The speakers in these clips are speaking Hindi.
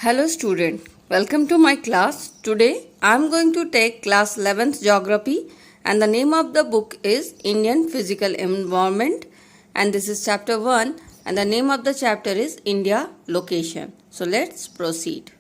Hello student, welcome to my class. Today I am going to take class 11th geography and the name of the book is Indian Physical Environment and this is chapter 1 and the name of the chapter is India Location. So let's proceed.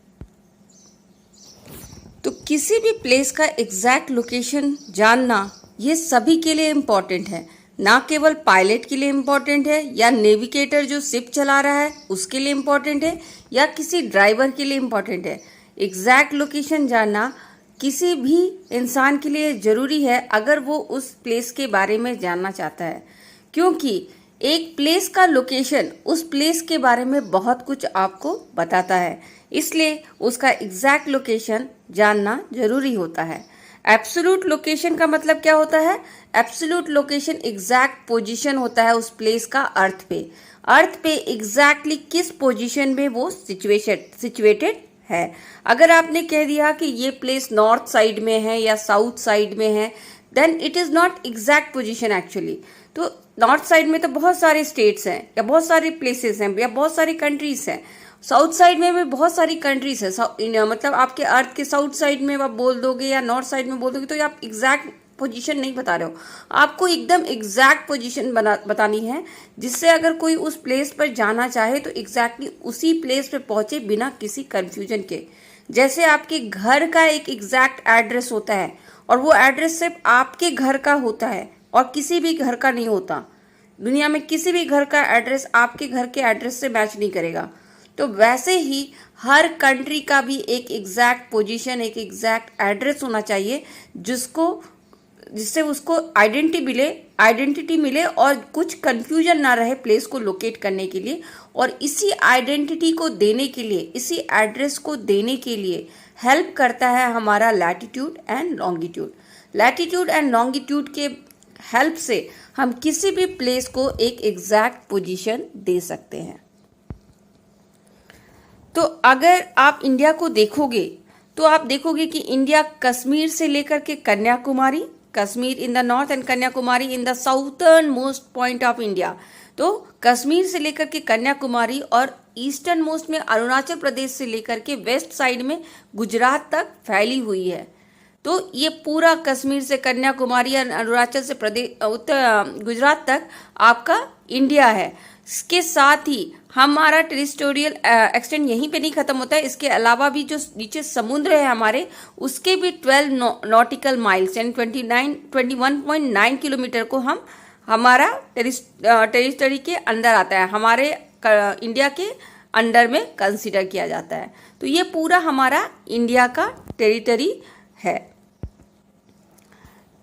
तो किसी भी प्लेस का एग्जैक्ट लोकेशन जानना ये सभी के लिए इम्पॉर्टेंट है, ना केवल पायलट के लिए इम्पॉर्टेंट है या नेविगेटर जो शिप चला रहा है उसके लिए इम्पॉर्टेंट है या किसी ड्राइवर के लिए इम्पॉर्टेंट है। एग्जैक्ट लोकेशन जानना किसी भी इंसान के लिए ज़रूरी है अगर वो उस प्लेस के बारे में जानना चाहता है, क्योंकि एक प्लेस का लोकेशन उस प्लेस के बारे में बहुत कुछ आपको बताता है, इसलिए उसका एग्जैक्ट लोकेशन जानना ज़रूरी होता है। एब्सोल्यूट लोकेशन का मतलब क्या होता है? एब्सोल्यूट लोकेशन एग्जैक्ट पोजीशन होता है उस प्लेस का अर्थ पे एग्जैक्टली किस पोजीशन में वो सिचुएटेड है। अगर आपने कह दिया कि ये प्लेस नॉर्थ साइड में है या साउथ साइड में है, then it is not exact position actually. तो नॉर्थ साइड में तो बहुत सारे स्टेट्स हैं या बहुत सारे प्लेसेस हैं या बहुत सारी कंट्रीज हैं। साउथ साइड में भी बहुत सारी कंट्रीज है, मतलब आपके अर्थ के साउथ साइड में आप बोल दोगे या नॉर्थ साइड में बोल दोगे तो आप एग्जैक्ट पोजीशन नहीं बता रहे हो। आपको एकदम एग्जैक्ट पोजीशन बतानी है, जिससे अगर कोई उस प्लेस पर जाना चाहे तो एग्जैक्टली उसी प्लेस पे पहुंचे बिना किसी कंफ्यूजन के। जैसे आपके घर का एक एग्जैक्ट एड्रेस होता है और वो एड्रेस सिर्फ आपके घर का होता है और किसी भी घर का नहीं होता। दुनिया में किसी भी घर का एड्रेस आपके घर के एड्रेस से मैच नहीं करेगा। तो वैसे ही हर कंट्री का भी एक एग्जैक्ट पोजीशन, एक एग्जैक्ट एड्रेस होना चाहिए जिससे उसको आइडेंटिटी मिले और कुछ कंफ्यूजन ना रहे प्लेस को लोकेट करने के लिए। और इसी आइडेंटिटी को देने के लिए, इसी एड्रेस को देने के लिए हेल्प करता है हमारा latitude and longitude. Latitude and longitude के हेल्प से हम किसी भी प्लेस को एक एग्जैक्ट पोजीशन दे सकते हैं। तो अगर आप इंडिया को देखोगे तो आप देखोगे कि इंडिया कश्मीर से लेकर के Kanyakumari, Kashmir in the north and Kanyakumari in the southern most point of India, तो कश्मीर से लेकर के कन्याकुमारी और ईस्टर्न मोस्ट में अरुणाचल प्रदेश से लेकर के वेस्ट साइड में गुजरात तक फैली हुई है। तो ये पूरा कश्मीर से कन्याकुमारी और अरुणाचल से गुजरात तक आपका इंडिया है। इसके साथ ही हमारा टेरिटोरियल एक्सटेंड यहीं पे नहीं खत्म होता है, इसके अलावा भी जो नीचे समुद्र है हमारे, उसके भी 12 नॉटिकल माइल्स यानी 21.9 किलोमीटर को हम हमारा टेरिटरी के अंदर आता है, हमारे इंडिया के अंडर में कंसिडर किया जाता है। तो ये पूरा हमारा इंडिया का टेरिटरी है।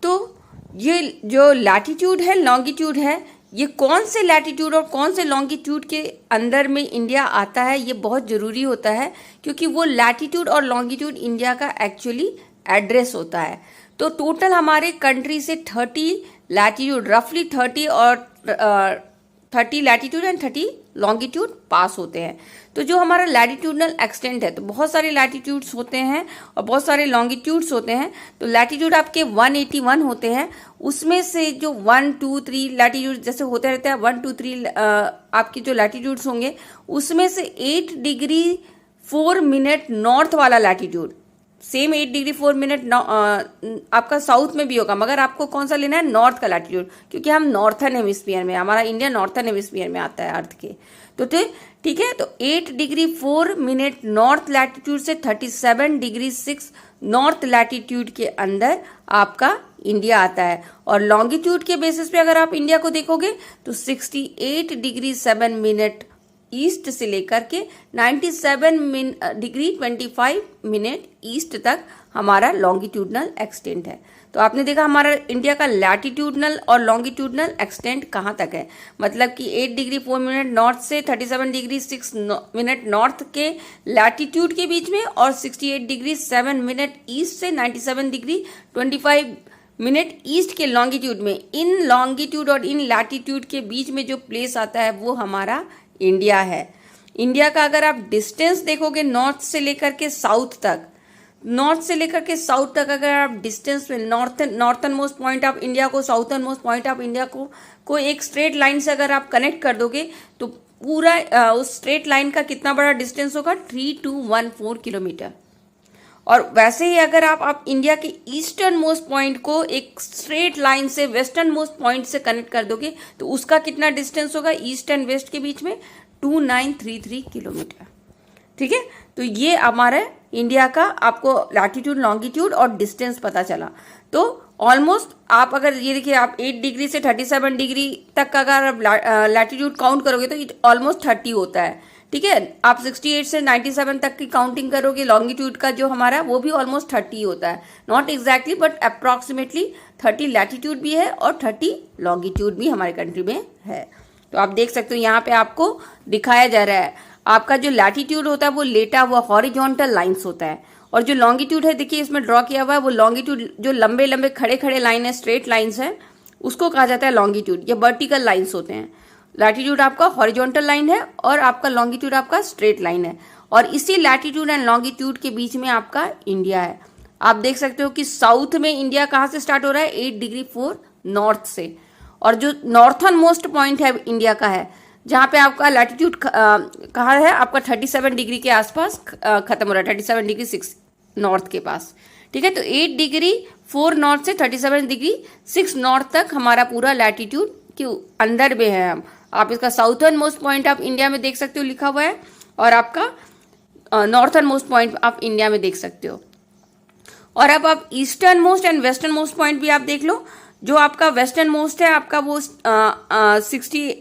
तो ये जो लैटिट्यूड है, लॉन्गिट्यूड है, ये कौन से लैटिट्यूड और कौन से लॉन्गिट्यूड के अंदर में इंडिया आता है ये बहुत ज़रूरी होता है, क्योंकि वो लैटिट्यूड और लॉन्गिट्यूड इंडिया का एक्चुअली एड्रेस होता है। तो टोटल हमारे कंट्री से 30 लैटिट्यूड, रफली 30 लैटिट्यूड एंड 30 लॉन्गिट्यूड पास होते हैं। तो जो हमारा लैटिट्यूडनल एक्सटेंट है, तो बहुत सारे लैटिट्यूड्स होते हैं और बहुत सारे लॉन्गिट्यूड्स होते हैं। तो लैटिट्यूड आपके 181 होते हैं, उसमें से जो 1, 2, 3 लैटिट्यूड जैसे होते रहते हैं, 1, 2, 3 आपके जो लैटिट्यूड्स होंगे उसमें से 8 डिग्री 4 मिनट नॉर्थ वाला लैटिट्यूड, सेम 8 डिग्री 4 मिनट आपका साउथ में भी होगा, मगर आपको कौन सा लेना है? नॉर्थ का लैटिट्यूड, क्योंकि हम नॉर्थर्न हेमिस्फीयर में, हमारा इंडिया नॉर्थर्न हेमिस्फीयर में आता है अर्थ के। तो ठीक है, तो 8 डिग्री 4 मिनट नॉर्थ लैटिट्यूड से 37 डिग्री 6 नॉर्थ लैटिट्यूड के अंदर आपका इंडिया आता है। और लॉन्गिट्यूड के बेसिस पे अगर आप इंडिया को देखोगे तो 68 डिग्री 7 मिनट ईस्ट से लेकर के 97 डिग्री 25 मिनट ईस्ट तक हमारा लॉन्गिट्यूडनल एक्सटेंट है। तो आपने देखा हमारा इंडिया का लैटिट्यूडनल और लॉन्गिट्यूडनल एक्सटेंट कहाँ तक है, मतलब कि 8 डिग्री 4 मिनट नॉर्थ से 37 डिग्री 6 मिनट नॉर्थ के लैटिट्यूड के बीच में और 68 डिग्री 7 मिनट ईस्ट से 97 डिग्री 25 मिनट ईस्ट के लॉन्गिट्यूड में। इन लॉन्गिट्यूड और इन लैटिट्यूड के बीच में जो प्लेस आता है वो हमारा इंडिया है। इंडिया का अगर आप डिस्टेंस देखोगे नॉर्थ से लेकर के साउथ तक, नॉर्थ से लेकर के साउथ तक अगर आप डिस्टेंस में northernmost point of India को southernmost point of India को एक स्ट्रेट लाइन से अगर आप कनेक्ट कर दोगे तो पूरा उस स्ट्रेट लाइन का कितना बड़ा डिस्टेंस होगा, 3214 किलोमीटर। और वैसे ही अगर आप इंडिया के ईस्टर्न मोस्ट पॉइंट को एक स्ट्रेट लाइन से वेस्टर्न मोस्ट पॉइंट से कनेक्ट कर दोगे तो उसका कितना डिस्टेंस होगा ईस्ट एंड वेस्ट के बीच में, 2933 किलोमीटर। ठीक है, तो ये हमारा इंडिया का आपको लैटिट्यूड, लॉन्गिट्यूड और डिस्टेंस पता चला। तो ऑलमोस्ट आप अगर ये देखिए, आप 8 डिग्री से 37 डिग्री तक का अगर आप लैटिट्यूड काउंट करोगे तो ऑलमोस्ट 30 होता है। ठीक है, आप 68 से 97 तक की काउंटिंग करोगे लॉन्गिट्यूड का जो हमारा, वो भी ऑलमोस्ट 30 होता है। Not exactly but approximately 30 latitude भी है और 30 लॉन्गिट्यूड भी हमारे कंट्री में है। तो आप देख सकते हो यहाँ पे आपको दिखाया जा रहा है, आपका जो लैटिट्यूड होता है वो लेटा हुआ हॉरिजॉन्टल लाइंस होता है, और जो लॉन्गिट्यूड है देखिए इसमें ड्रॉ किया हुआ है, वो लॉन्गिट्यूड जो लंबे लंबे खड़े खड़े लाइन है, स्ट्रेट लाइंस है, उसको कहा जाता है लॉन्गिट्यूड। ये वर्टिकल लाइंस होते हैं। लैटिट्यूड आपका हॉरिजॉन्टल लाइन है और आपका लॉन्गिट्यूड आपका स्ट्रेट लाइन है, और इसी लैटिट्यूड एंड लॉन्गिट्यूड के बीच में आपका इंडिया है। आप देख सकते हो कि साउथ में इंडिया कहाँ से स्टार्ट हो रहा है, 8 डिग्री 4 नॉर्थ से, और जो नॉर्थन मोस्ट पॉइंट है इंडिया का है, जहाँ पे आपका लैटिट्यूड कहाँ है, आपका 37 डिग्री के आसपास खत्म हो रहा है, 37 डिग्री 6 नॉर्थ के पास। ठीक है, तो 8 डिग्री 4 नॉर्थ से 37 डिग्री 6 नॉर्थ तक हमारा पूरा लैटिट्यूड के अंदर में है हम। आप इसका साउथर्न मोस्ट पॉइंट आप इंडिया में देख सकते हो लिखा हुआ है, और आपका नॉर्थर्न मोस्ट पॉइंट आप इंडिया में देख सकते हो। और अब आप eastern most and western most point भी आप देख लो। जो आपका वेस्टर्न मोस्ट है आपका वो 60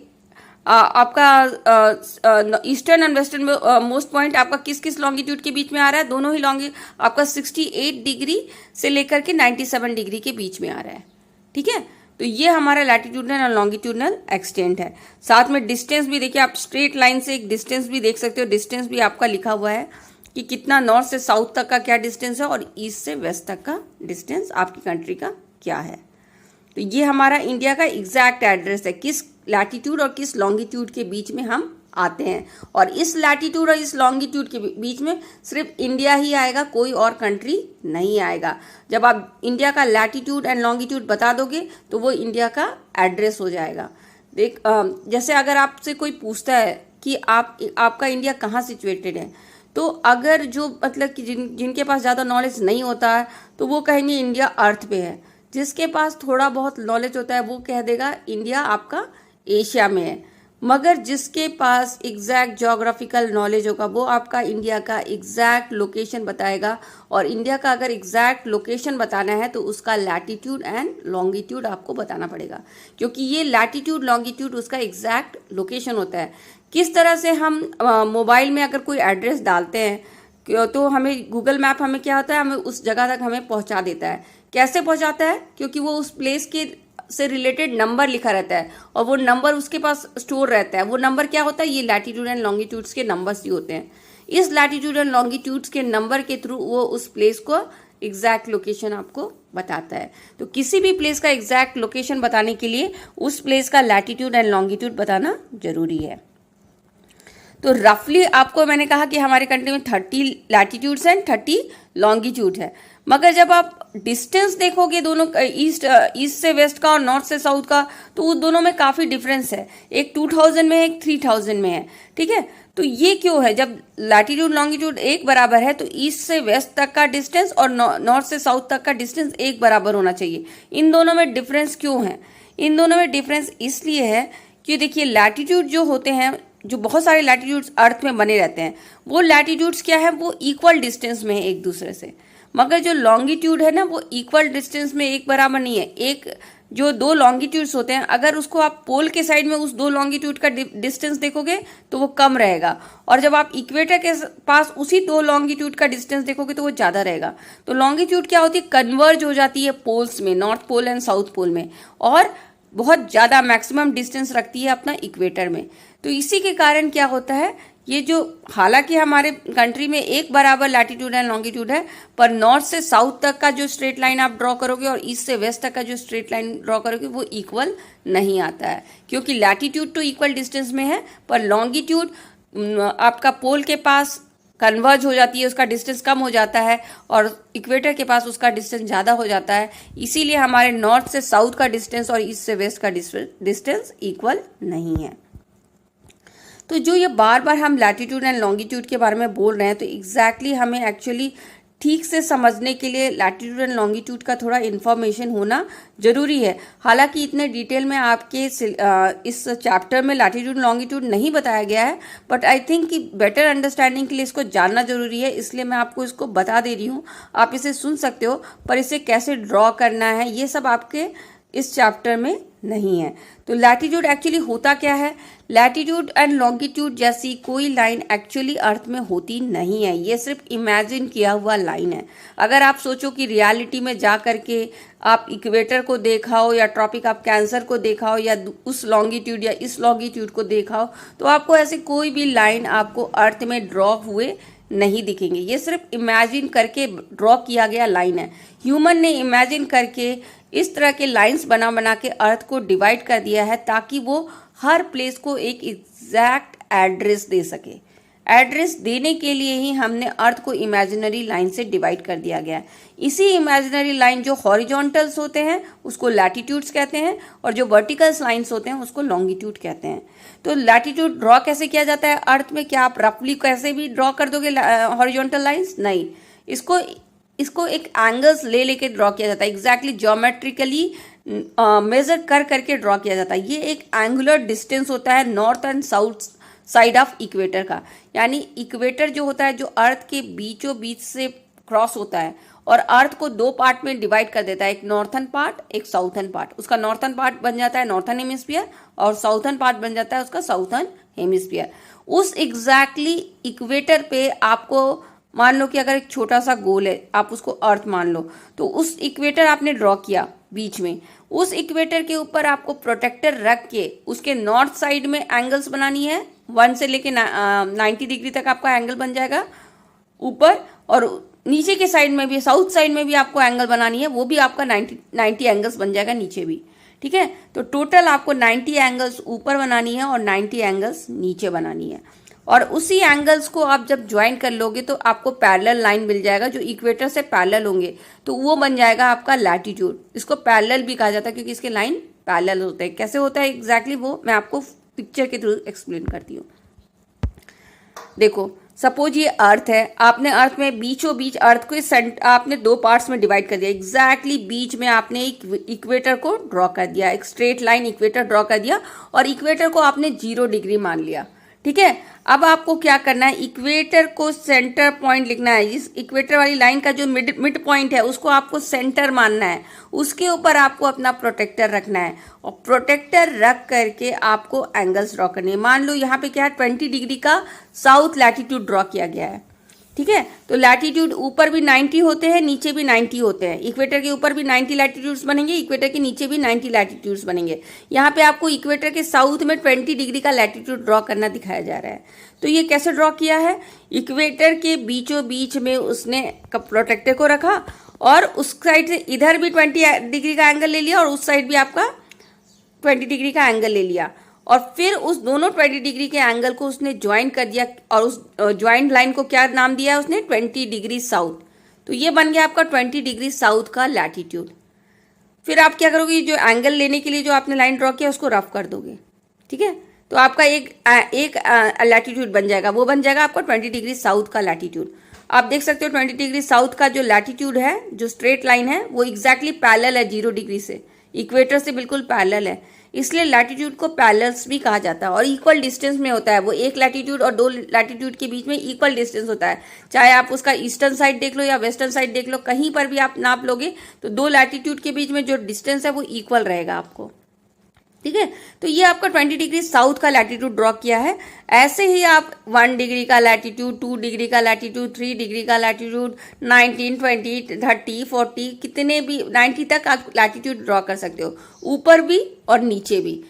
आपका eastern and western most point आपका किस किस लॉन्गिट्यूड के बीच में आ रहा है, दोनों ही आपका 68 डिग्री से लेकर के 97 डिग्री के बीच में आ रहा है। ठीक है, तो ये हमारा लैटिट्यूडनल और लॉन्गिट्यूडनल एक्सटेंट है। साथ में डिस्टेंस भी देखिए, आप स्ट्रेट लाइन से एक डिस्टेंस भी देख सकते हो, डिस्टेंस भी आपका लिखा हुआ है कि कितना नॉर्थ से साउथ तक का क्या डिस्टेंस है और ईस्ट से वेस्ट तक का डिस्टेंस आपकी कंट्री का क्या है। तो ये हमारा इंडिया का एग्जैक्ट एड्रेस है, किस लैटिट्यूड और किस लॉन्गिट्यूड के बीच में हम आते हैं, और इस लैटिट्यूड और इस लॉन्गिट्यूड के बीच में सिर्फ इंडिया ही आएगा, कोई और कंट्री नहीं आएगा। जब आप इंडिया का लैटिट्यूड एंड लॉन्गिट्यूड बता दोगे तो वो इंडिया का एड्रेस हो जाएगा। देख जैसे अगर आपसे कोई पूछता है कि आपका इंडिया कहाँ सिचुएटेड है, तो अगर जो मतलब कि जिनके पास ज़्यादा नॉलेज नहीं होता है तो वो कहेंगे इंडिया अर्थ पे है। जिसके पास थोड़ा बहुत नॉलेज होता है वो कह देगा इंडिया आपका एशिया में है। मगर जिसके पास एग्जैक्ट ज्योग्राफिकल नॉलेज होगा वो आपका इंडिया का एग्जैक्ट लोकेशन बताएगा, और इंडिया का अगर एग्जैक्ट लोकेशन बताना है तो उसका लैटिट्यूड एंड लॉन्गिट्यूड आपको बताना पड़ेगा, क्योंकि ये लैटिट्यूड लॉन्गिट्यूड उसका एग्जैक्ट लोकेशन होता है। किस तरह से हम मोबाइल में अगर कोई एड्रेस डालते हैं तो हमें गूगल मैप हमें क्या होता है, हमें उस जगह तक हमें पहुंचा देता है। कैसे पहुंचाता है, क्योंकि वो उस प्लेस के से रिलेटेड नंबर लिखा रहता है और वो नंबर उसके पास स्टोर रहता है। वो नंबर क्या होता है, ये लैटिट्यूड एंड लॉन्गिट्यूड्स के नंबर्स ही होते हैं। इस लैटिट्यूड एंड लॉन्गिट्यूड्स के नंबर के थ्रू वो उस प्लेस को एग्जैक्ट लोकेशन आपको बताता है। तो किसी भी प्लेस का एग्जैक्ट लोकेशन बताने के लिए उस प्लेस का लैटिट्यूड एंड लॉन्गिट्यूड बताना जरूरी है। तो रफली आपको मैंने कहा कि हमारे कंट्री में 30 लैटिट्यूड्स एंड 30 लॉन्गिट्यूड है, मगर जब आप डिस्टेंस देखोगे दोनों ईस्ट से वेस्ट का और नॉर्थ से साउथ का, तो उस दोनों में काफ़ी डिफरेंस है। एक 2000 में है, एक 3000 में है। ठीक है, तो ये क्यों है, जब लैटिट्यूड लॉन्गिट्यूड एक बराबर है तो ईस्ट से वेस्ट तक का डिस्टेंस और नॉर्थ से साउथ तक का डिस्टेंस एक बराबर होना चाहिए। इन दोनों में डिफरेंस क्यों है, इन दोनों में डिफरेंस इसलिए है कि देखिए लैटिट्यूड जो होते हैं, जो बहुत सारे लैटिट्यूड्स अर्थ में बने रहते हैं, वो लैटिट्यूड्स क्या है, वो इक्वल डिस्टेंस में है एक दूसरे से। मगर जो लॉन्गिट्यूड है ना, वो इक्वल डिस्टेंस में एक बराबर नहीं है। एक जो दो लॉन्गिट्यूड्स होते हैं, अगर उसको आप पोल के साइड में उस दो लॉन्गिट्यूड का डिस्टेंस देखोगे तो वो कम रहेगा, और जब आप इक्वेटर के पास उसी दो लॉन्गिट्यूड का डिस्टेंस देखोगे तो वो ज़्यादा रहेगा। तो लॉन्गिट्यूड क्या होती है, कन्वर्ज हो जाती है पोल्स में, north pole and south pole में, और बहुत ज़्यादा मैक्सिमम डिस्टेंस रखती है अपना इक्वेटर में। तो इसी के कारण क्या होता है, ये जो हालांकि हमारे कंट्री में एक बराबर लैटिट्यूड एंड लॉन्गिट्यूड है, पर नॉर्थ से साउथ तक का जो स्ट्रेट लाइन आप ड्रॉ करोगे और ईस्ट से वेस्ट तक का जो स्ट्रेट लाइन ड्रॉ करोगे वो इक्वल नहीं आता है, क्योंकि लैटिट्यूड तो इक्वल डिस्टेंस में है पर लॉन्गिट्यूड आपका पोल के पास कन्वर्ज हो जाती है, उसका डिस्टेंस कम हो जाता है, और इक्वेटर के पास उसका डिस्टेंस ज़्यादा हो जाता है। इसीलिए हमारे नॉर्थ से साउथ का डिस्टेंस और ईस्ट से वेस्ट का डिस्टेंस इक्वल नहीं है। तो जो ये बार बार हम लैटिट्यूड एंड लॉन्गिट्यूड के बारे में बोल रहे हैं, तो एग्जैक्टली हमें एक्चुअली ठीक से समझने के लिए लैटिट्यूड एंड लॉन्गिट्यूड का थोड़ा इन्फॉर्मेशन होना जरूरी है। हालांकि इतने डिटेल में आपके इस चैप्टर में लैटिट्यूड लॉन्गिट्यूड नहीं बताया गया है, बट आई थिंक कि बेटर अंडरस्टैंडिंग के लिए इसको जानना जरूरी है, इसलिए मैं आपको इसको बता दे रही हूँ। आप इसे सुन सकते हो, पर इसे कैसे ड्रॉ करना है ये सब आपके इस चैप्टर में नहीं है। तो लैटिट्यूड एक्चुअली होता क्या है? लैटिट्यूड एंड लॉन्गिट्यूड जैसी कोई लाइन एक्चुअली अर्थ में होती नहीं है, ये सिर्फ इमेजिन किया हुआ लाइन है। अगर आप सोचो कि रियलिटी में जा करके आप इक्वेटर को देखा हो या ट्रॉपिक ऑफ कैंसर को देखा हो या उस लॉन्गिट्यूड या इस लॉन्गिट्यूड को देखा हो, तो आपको ऐसे कोई भी लाइन आपको अर्थ में ड्रॉ हुए नहीं दिखेंगे। ये सिर्फ इमेजिन करके ड्रॉ किया गया लाइन है। ह्यूमन ने इमेजिन करके इस तरह के लाइंस बना बना के अर्थ को डिवाइड कर दिया है, ताकि वो हर प्लेस को एक एग्जैक्ट एड्रेस दे सके। एड्रेस देने के लिए ही हमने अर्थ को इमेजिनरी लाइन से डिवाइड कर दिया गया है। इसी इमेजिनरी लाइन जो हॉरिजॉन्टल्स होते हैं उसको लैटिट्यूड्स कहते हैं, और जो वर्टिकल्स लाइंस होते हैं उसको लॉन्गिट्यूड कहते हैं। तो लैटिट्यूड ड्रॉ कैसे किया जाता है अर्थ में? क्या आप रफली कैसे भी ड्रॉ कर दोगे हॉरिजॉन्टल लाइंस? नहीं, इसको एक एंगल्स ले लेके ड्रॉ किया जाता है, एग्जैक्टली ज्योमेट्रिकली मेजर कर करके ड्रॉ किया जाता है। ये एक एंगुलर डिस्टेंस होता है north and south side of equator का। यानी इक्वेटर जो होता है, जो अर्थ के बीचों बीच से क्रॉस होता है और अर्थ को दो पार्ट में डिवाइड कर देता है, एक नॉर्थन पार्ट एक साउथर्न पार्ट। उसका नॉर्थन पार्ट बन जाता है नॉर्थन हेमिस्फीयर और साउथर्न पार्ट बन जाता है उसका साउथर्न हेमिस्फीयर। उस एग्जैक्टली इक्वेटर पे आपको मान लो कि अगर एक छोटा सा गोल है, आप उसको अर्थ मान लो, तो उस इक्वेटर आपने ड्रॉ किया बीच में, उस इक्वेटर के ऊपर आपको प्रोटेक्टर रख के उसके नॉर्थ साइड में एंगल्स बनानी है। 1 से लेके 90 डिग्री तक आपका एंगल बन जाएगा ऊपर, और नीचे के साइड में भी, साउथ साइड में भी आपको एंगल बनानी है, वो भी आपका 90 एंगल्स बन जाएगा नीचे भी। ठीक है, तो टोटल आपको 90 एंगल्स ऊपर बनानी है और 90 एंगल्स नीचे बनानी है। और उसी एंगल्स को आप जब ज्वाइन कर लोगे तो आपको पैरेलल लाइन मिल जाएगा जो इक्वेटर से पैरेलल होंगे, तो वो बन जाएगा आपका लैटिट्यूड। इसको पैरेलल भी कहा जाता है क्योंकि इसके लाइन पैरेलल होते हैं। कैसे होता है एग्जैक्टली वो मैं आपको पिक्चर के थ्रू एक्सप्लेन करती हूँ। देखो, सपोज ये अर्थ है, आपने अर्थ में बीचों बीच अर्थ को आपने दो पार्ट्स में डिवाइड कर दिया। एग्जैक्टली बीच में आपने एक इक्वेटर को ड्रॉ कर दिया, एक स्ट्रेट लाइन इक्वेटर ड्रॉ कर दिया और इक्वेटर को आपने 0 डिग्री मान लिया। ठीक है, अब आपको क्या करना है, इक्वेटर को सेंटर पॉइंट लिखना है। इस इक्वेटर वाली लाइन का जो मिड पॉइंट है उसको आपको सेंटर मानना है। उसके ऊपर आपको अपना प्रोटेक्टर रखना है और प्रोटेक्टर रख करके आपको एंगल्स ड्रॉ करने हैं। मान लो यहाँ पे क्या है, 20 डिग्री का साउथ लैटिट्यूड ड्रॉ किया गया है। ठीक है, तो लैटिट्यूड ऊपर भी 90 होते हैं, नीचे भी 90 होते हैं। इक्वेटर के ऊपर भी 90 लैटिट्यूड्स बनेंगे, इक्वेटर के नीचे भी 90 लैटिट्यूड्स बनेंगे। यहाँ पे आपको इक्वेटर के साउथ में 20 डिग्री का लैटिट्यूड ड्रॉ करना दिखाया जा रहा है। तो ये कैसे ड्रॉ किया है, इक्वेटर के बीचों बीच में उसने प्रोटेक्टर को रखा और उस साइड से इधर भी 20 डिग्री का एंगल ले लिया और उस साइड भी आपका 20 डिग्री का एंगल ले लिया, और फिर उस दोनों 20 डिग्री के एंगल को उसने ज्वाइन कर दिया और उस ज्वाइंट लाइन को क्या नाम दिया उसने, 20 डिग्री साउथ। तो ये बन गया आपका 20 डिग्री साउथ का लैटिट्यूड। फिर आप क्या करोगे, जो एंगल लेने के लिए जो आपने लाइन ड्रॉ किया उसको रफ कर दोगे। ठीक है, तो आपका एक लैटिट्यूड बन जाएगा, वो बन जाएगा आपका 20 डिग्री साउथ का लैटिट्यूड। आप देख सकते हो 20 डिग्री साउथ का जो लैटिट्यूड है, जो स्ट्रेट लाइन है, वो एग्जैक्टली पैरेलल है 0 डिग्री से, इक्वेटर से बिल्कुल पैरेलल है। इसलिए लैटिट्यूड को पैरेलल्स भी कहा जाता है और इक्वल डिस्टेंस में होता है। वो एक लैटिट्यूड और दो लैटिट्यूड के बीच में इक्वल डिस्टेंस होता है। चाहे आप उसका ईस्टर्न साइड देख लो या वेस्टर्न साइड देख लो, कहीं पर भी आप नाप लोगे तो दो लैटिट्यूड के बीच में जो डिस्टेंस है वो इक्वल रहेगा आपको। ठीक है, तो ये आपका 20 डिग्री साउथ का लैटिट्यूड ड्रॉ किया है। ऐसे ही आप 1 डिग्री का लैटिट्यूड, 2 डिग्री का लैटिट्यूड, 3 डिग्री का लैटिट्यूड, 19, 20, 30, 40, कितने भी 90 तक आप लैटिट्यूड ड्रॉ कर सकते हो, ऊपर भी और नीचे भी।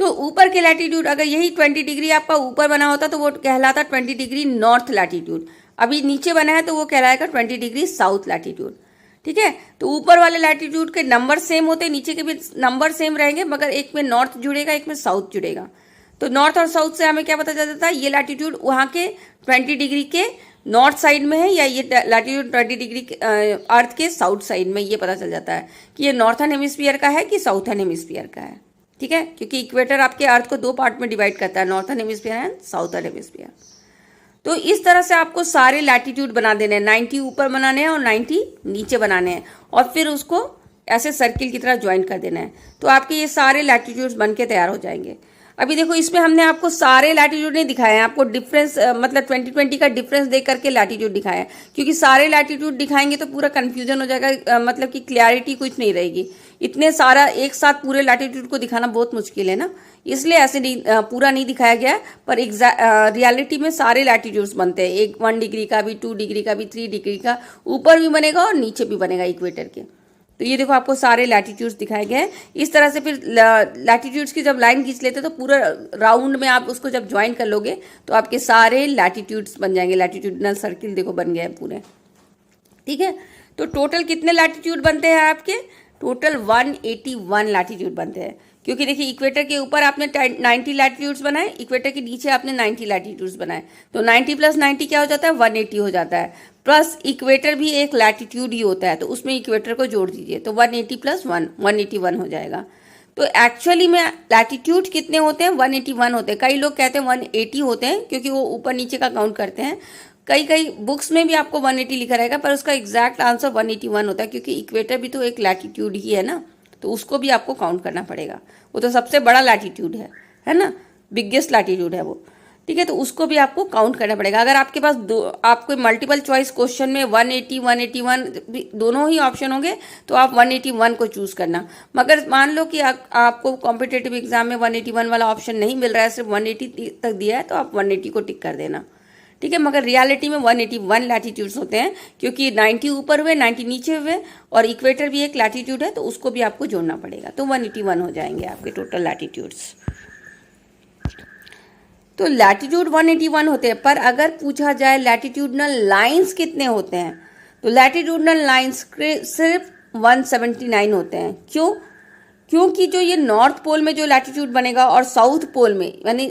तो ऊपर के लैटिट्यूड अगर यही 20 डिग्री आपका ऊपर बना होता तो वो कहलाता 20 डिग्री नॉर्थ लैटिट्यूड। अभी नीचे बना है तो वो कहलाएगा 20 डिग्री साउथ लैटिट्यूड। ठीक है, तो ऊपर वाले लैटिट्यूड के नंबर सेम होते हैं, नीचे के भी नंबर सेम रहेंगे, मगर एक में नॉर्थ जुड़ेगा एक में साउथ जुड़ेगा। तो नॉर्थ और साउथ से हमें क्या पता चल जाता है, ये लैटिट्यूड वहाँ के 20 डिग्री के नॉर्थ साइड में है या ये लैटिट्यूड 20 डिग्री अर्थ के साउथ साइड में, ये पता चल जाता है कि ये नॉर्थन हेमिस्फीयर का है कि साउथर्न हेमिस्फीयर का है। ठीक है, क्योंकि इक्वेटर आपके अर्थ को 2 पार्ट में डिवाइड करता है, northern hemisphere and southern hemisphere. तो इस तरह से आपको सारे लैटिट्यूड बना देने हैं, 90 ऊपर बनाने हैं और 90 नीचे बनाने हैं, और फिर उसको ऐसे सर्किल की तरह ज्वाइन कर देना है। तो आपके ये सारे लैटिट्यूड्स बन के तैयार हो जाएंगे। अभी देखो, इसमें हमने आपको सारे लैटिट्यूड नहीं दिखाए हैं, आपको डिफरेंस मतलब 2020 का डिफरेंस देख करके लैटिट्यूड दिखाया है, क्योंकि सारे लैटिट्यूड दिखाएंगे तो पूरा कंफ्यूजन हो जाएगा, मतलब कि क्लैरिटी कुछ नहीं रहेगी। इतने सारा एक साथ पूरे लैटिट्यूड को दिखाना बहुत मुश्किल है ना, इसलिए ऐसे नहीं पूरा नहीं दिखाया गया है। पर रियलिटी में सारे लैटिट्यूड्स बनते हैं, 1 डिग्री का भी, 2 डिग्री का भी, 3 डिग्री का, ऊपर भी बनेगा और नीचे भी बनेगा इक्वेटर के। तो ये देखो, आपको सारे लैटिट्यूड्स दिखाए गए हैं। इस तरह से फिर लैटिट्यूड्स की जब लाइन खींच लेते हैं तो पूरा राउंड में आप उसको जब ज्वाइन कर लोगे तो आपके सारे लैटिट्यूड्स बन जाएंगे, लैटिट्यूडनल सर्किल देखो बन गए हैं पूरे। ठीक है, तो टोटल कितने लैटिट्यूड बनते हैं आपके? टोटल 181 लैटिट्यूड बनते हैं, क्योंकि देखिए इक्वेटर के ऊपर आपने 90 लैटिट्यूड्स बनाए, इक्वेटर के नीचे आपने 90 लैटिट्यूड्स बनाए, तो 90 + 90 क्या हो जाता है? 180 हो जाता है। प्लस इक्वेटर भी एक लैटिट्यूड ही होता है, तो उसमें इक्वेटर को जोड़ दीजिए, तो 180 + 1 181 हो जाएगा। तो एक्चुअली में लैटिट्यूड कितने होते हैं? 181 होते हैं। कई लोग कहते हैं 180 होते हैं, क्योंकि वो ऊपर नीचे का काउंट करते हैं। कई बुक्स में भी आपको 180 लिखा रहेगा, पर उसका एग्जैक्ट आंसर 181 होता है, क्योंकि इक्वेटर भी तो एक लैटिट्यूड ही है ना, तो उसको भी आपको काउंट करना पड़ेगा। वो तो सबसे बड़ा लैटिट्यूड है ना, बिगेस्ट लैटिट्यूड है वो। ठीक है, तो उसको भी आपको काउंट करना पड़ेगा। अगर आपके पास आपको मल्टीपल चॉइस क्वेश्चन में 180 181 दोनों ही ऑप्शन होंगे तो आप 181 को चूज करना। मगर मान लो कि आपको कॉम्पिटेटिव एग्जाम में 181 वाला ऑप्शन नहीं मिल रहा है, सिर्फ 180 तक दिया है, तो आप 180 को टिक कर देना। ठीक है, मगर रियलिटी में 181 लैटिट्यूड्स होते हैं, क्योंकि 90 ऊपर हुए 90 नीचे हुए, और इक्वेटर भी एक लैटिट्यूड है, तो उसको भी आपको जोड़ना पड़ेगा, तो 181 हो जाएंगे आपके टोटल लैटिट्यूड्स। तो लैटिट्यूड 181 होते हैं, पर अगर पूछा जाए लैटिट्यूडनल लाइंस कितने होते हैं, तो लैटिट्यूडनल लाइंस सिर्फ 179 होते हैं। क्यों? क्योंकि जो ये नॉर्थ पोल में जो लैटिट्यूड बनेगा और साउथ पोल में, यानी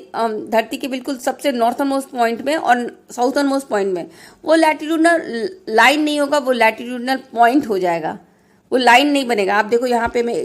धरती के बिल्कुल सबसे नॉर्थन मोस्ट पॉइंट में और साउथर्न मोस्ट पॉइंट में, वो लैटिट्यूडनल लाइन नहीं होगा, वो लैटिट्यूडनल पॉइंट हो जाएगा, वो लाइन नहीं बनेगा। आप देखो यहाँ पे मैं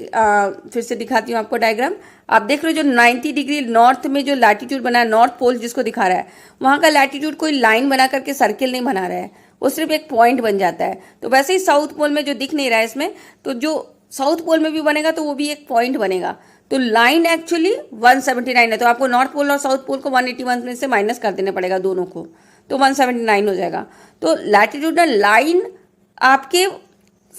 फिर से दिखाती हूँ आपको डायग्राम। आप देख रहे हो जो 90 डिग्री नॉर्थ में जो लैटिट्यूड बना है, नॉर्थ पोल जिसको दिखा रहा है, वहाँ का लैटिट्यूड कोई लाइन बना करके सर्किल नहीं बना रहा है, वो सिर्फ एक पॉइंट बन जाता है। तो वैसे ही साउथ पोल में जो दिख नहीं रहा है इसमें, तो जो साउथ पोल में भी बनेगा तो वो भी एक पॉइंट बनेगा। तो लाइन एक्चुअली 179 है, तो आपको नॉर्थ पोल और साउथ पोल को 181 में से माइनस कर देना पड़ेगा दोनों को, तो 179 हो जाएगा। तो लैटिट्यूडनल लाइन आपके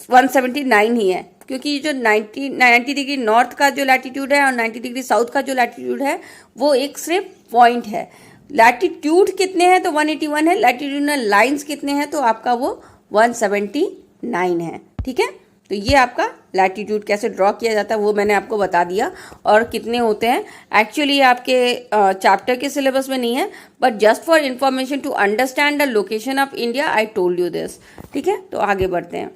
179 ही है, क्योंकि जो 90 डिग्री नॉर्थ का जो लैटिट्यूड है और 90 डिग्री साउथ का जो लैटिट्यूड है वो एक सिर्फ पॉइंट है। लैटिट्यूड कितने हैं? तो 181 है। लैटिट्यूडनल लाइंस कितने हैं? तो आपका वो 179 है। ठीक है, तो ये आपका लैटिट्यूड कैसे ड्रॉ किया जाता है वो मैंने आपको बता दिया, और कितने होते हैं। एक्चुअली आपके चैप्टर के सिलेबस में नहीं है, but just for information to understand the location of India I told you this. ठीक है, तो आगे बढ़ते हैं।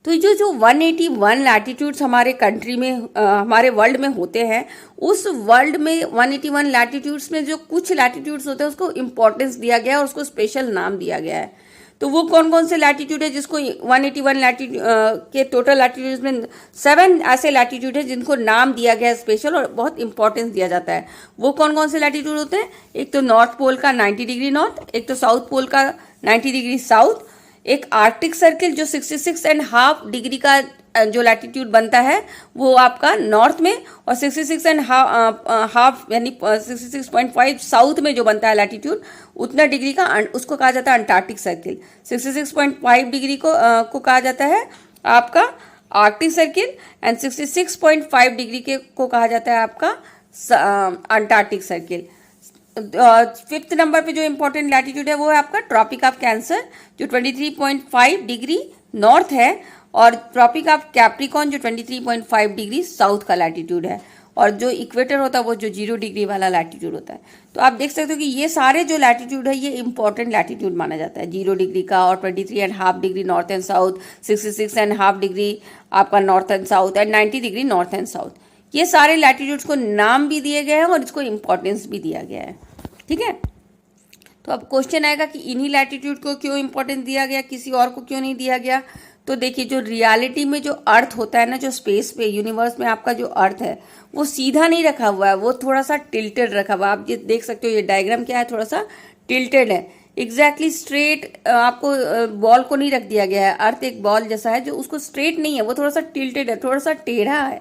तो जो 181 लैटिट्यूड्स हमारे कंट्री में हमारे वर्ल्ड में होते हैं, उस वर्ल्ड में 181 लैटिट्यूड्स में जो कुछ लैटिट्यूड्स होते हैं उसको इम्पोर्टेंस दिया गया है और उसको स्पेशल नाम दिया गया है। तो वो कौन कौन से लैटिट्यूड है जिसको 181 लैटिट्यूड के टोटल लैटिट्यूड्स में 7 ऐसे लैटिट्यूड है जिनको नाम दिया गया है स्पेशल और बहुत इंपॉर्टेंस दिया जाता है। वो कौन कौन से लैटिट्यूड होते हैं? एक तो नॉर्थ पोल का 90 डिग्री नॉर्थ, एक तो साउथ पोल का 90 डिग्री साउथ, एक आर्कटिक सर्किल जो 66.5 डिग्री का जो लैटिट्यूड बनता है वो आपका नॉर्थ में, और 66.5 यानी 66.5 साउथ में जो बनता है लैटिट्यूड उतना डिग्री का, उसको कहा जाता है अंटार्कटिक सर्किल। 66.5 डिग्री को कहा जाता है आपका आर्कटिक सर्किल, एंड 66.5 डिग्री को कहा जाता है आपका अंटार्कटिक सर्किल। 5th नंबर पे जो इम्पोर्टेंट लैटिट्यूड है वो है आपका ट्रॉपिक ऑफ कैंसर जो 23.5 डिग्री नॉर्थ है, और ट्रॉपिक ऑफ कैप्रिकॉर्न जो 23.5 डिग्री साउथ का लैटिट्यूड है, और जो इक्वेटर होता है वो जो 0 डिग्री वाला लैटिट्यूड होता है। तो आप देख सकते हो कि ये सारे जो लैटिट्यूड है ये इंपॉर्टेंट लैटिट्यूड माना जाता है, 0 डिग्री का, और 23.5 degree north and south, 66.5 degree आपका north and south, and 90 degree north and south. ये सारे लैटिट्यूड्स को नाम भी दिए गए हैं और इसको इम्पोर्टेंस भी दिया गया है। ठीक है, तो अब क्वेश्चन आएगा कि इन्हीं लैटिट्यूड को क्यों इम्पोर्टेंस दिया गया, किसी और को क्यों नहीं दिया गया। तो देखिए जो रियलिटी में जो अर्थ होता है ना, जो स्पेस पे यूनिवर्स में आपका जो अर्थ है वो सीधा नहीं रखा हुआ है, वो थोड़ा सा टिल्टेड रखा हुआ है। आप ये देख सकते हो, ये डायग्राम क्या है, थोड़ा सा टिल्टेड है। एग्जैक्टली स्ट्रेट आपको बॉल को नहीं रख दिया गया है। अर्थ एक बॉल जैसा है जो उसको स्ट्रेट नहीं है, वो थोड़ा सा टिल्टेड है, थोड़ा सा टेढ़ा है।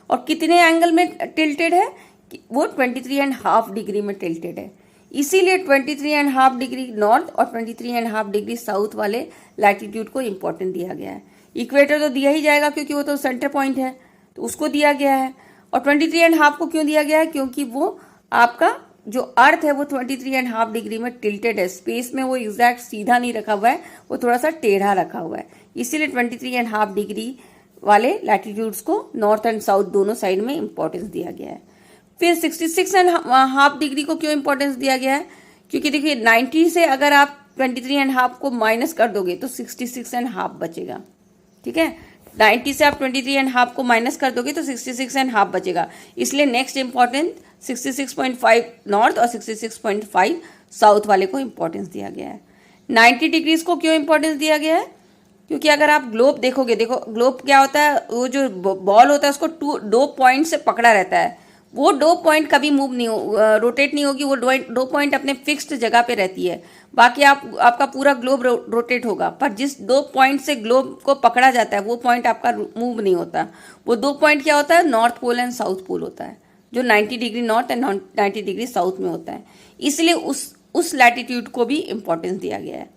और कितने एंगल में टिल्टेड है? वो 23.5 डिग्री में टिल्टेड है। इसीलिए 23.5 डिग्री नॉर्थ और 23.5 डिग्री साउथ वाले लैटिट्यूड को इम्पोर्टेंस दिया गया है। इक्वेटर तो दिया ही जाएगा क्योंकि वो तो सेंटर पॉइंट है, तो उसको दिया गया है। और 23.5 को क्यों दिया गया है? क्योंकि वो आपका जो अर्थ है वो 23.5 डिग्री में टिल्टेड है। स्पेस में वो एग्जैक्ट सीधा नहीं रखा हुआ है, वो थोड़ा सा टेढ़ा रखा हुआ है। इसीलिए 23.5 डिग्री वाले लैटिट्यूड्स को नॉर्थ एंड साउथ दोनों साइड में इंपॉर्टेंस दिया गया है। फिर 66.5 डिग्री को क्यों इंपॉर्टेंस दिया गया है? क्योंकि देखिए 90 से अगर आप 23.5 को माइनस कर दोगे तो 66.5 बचेगा। ठीक है, 90 से आप 23.5 को माइनस कर दोगे तो 66.5 बचेगा। इसलिए नेक्स्ट इंपॉर्टेंस 66.5 नॉर्थ और 66.5 साउथ वाले को इंपॉर्टेंस दिया गया है। 90 डिग्रीज को क्यों इंपॉर्टेंस दिया गया है? क्योंकि अगर आप ग्लोब देखोगे, देखो ग्लोब क्या होता है, वो जो बॉल होता है उसको दो पॉइंट से पकड़ा रहता है। वो दो पॉइंट कभी मूव नहीं रोटेट नहीं होगी, वो दो पॉइंट अपने फिक्स्ड जगह पे रहती है। बाकी आपका पूरा ग्लोब रोटेट होगा, पर जिस दो पॉइंट से ग्लोब को पकड़ा जाता है वो पॉइंट आपका मूव नहीं होता। वो दो पॉइंट क्या होता है? North pole and south pole होता है, जो 90 degree north and 90 degree south में होता है। इसलिए उस लैटिट्यूड को भी इंपॉर्टेंस दिया गया है।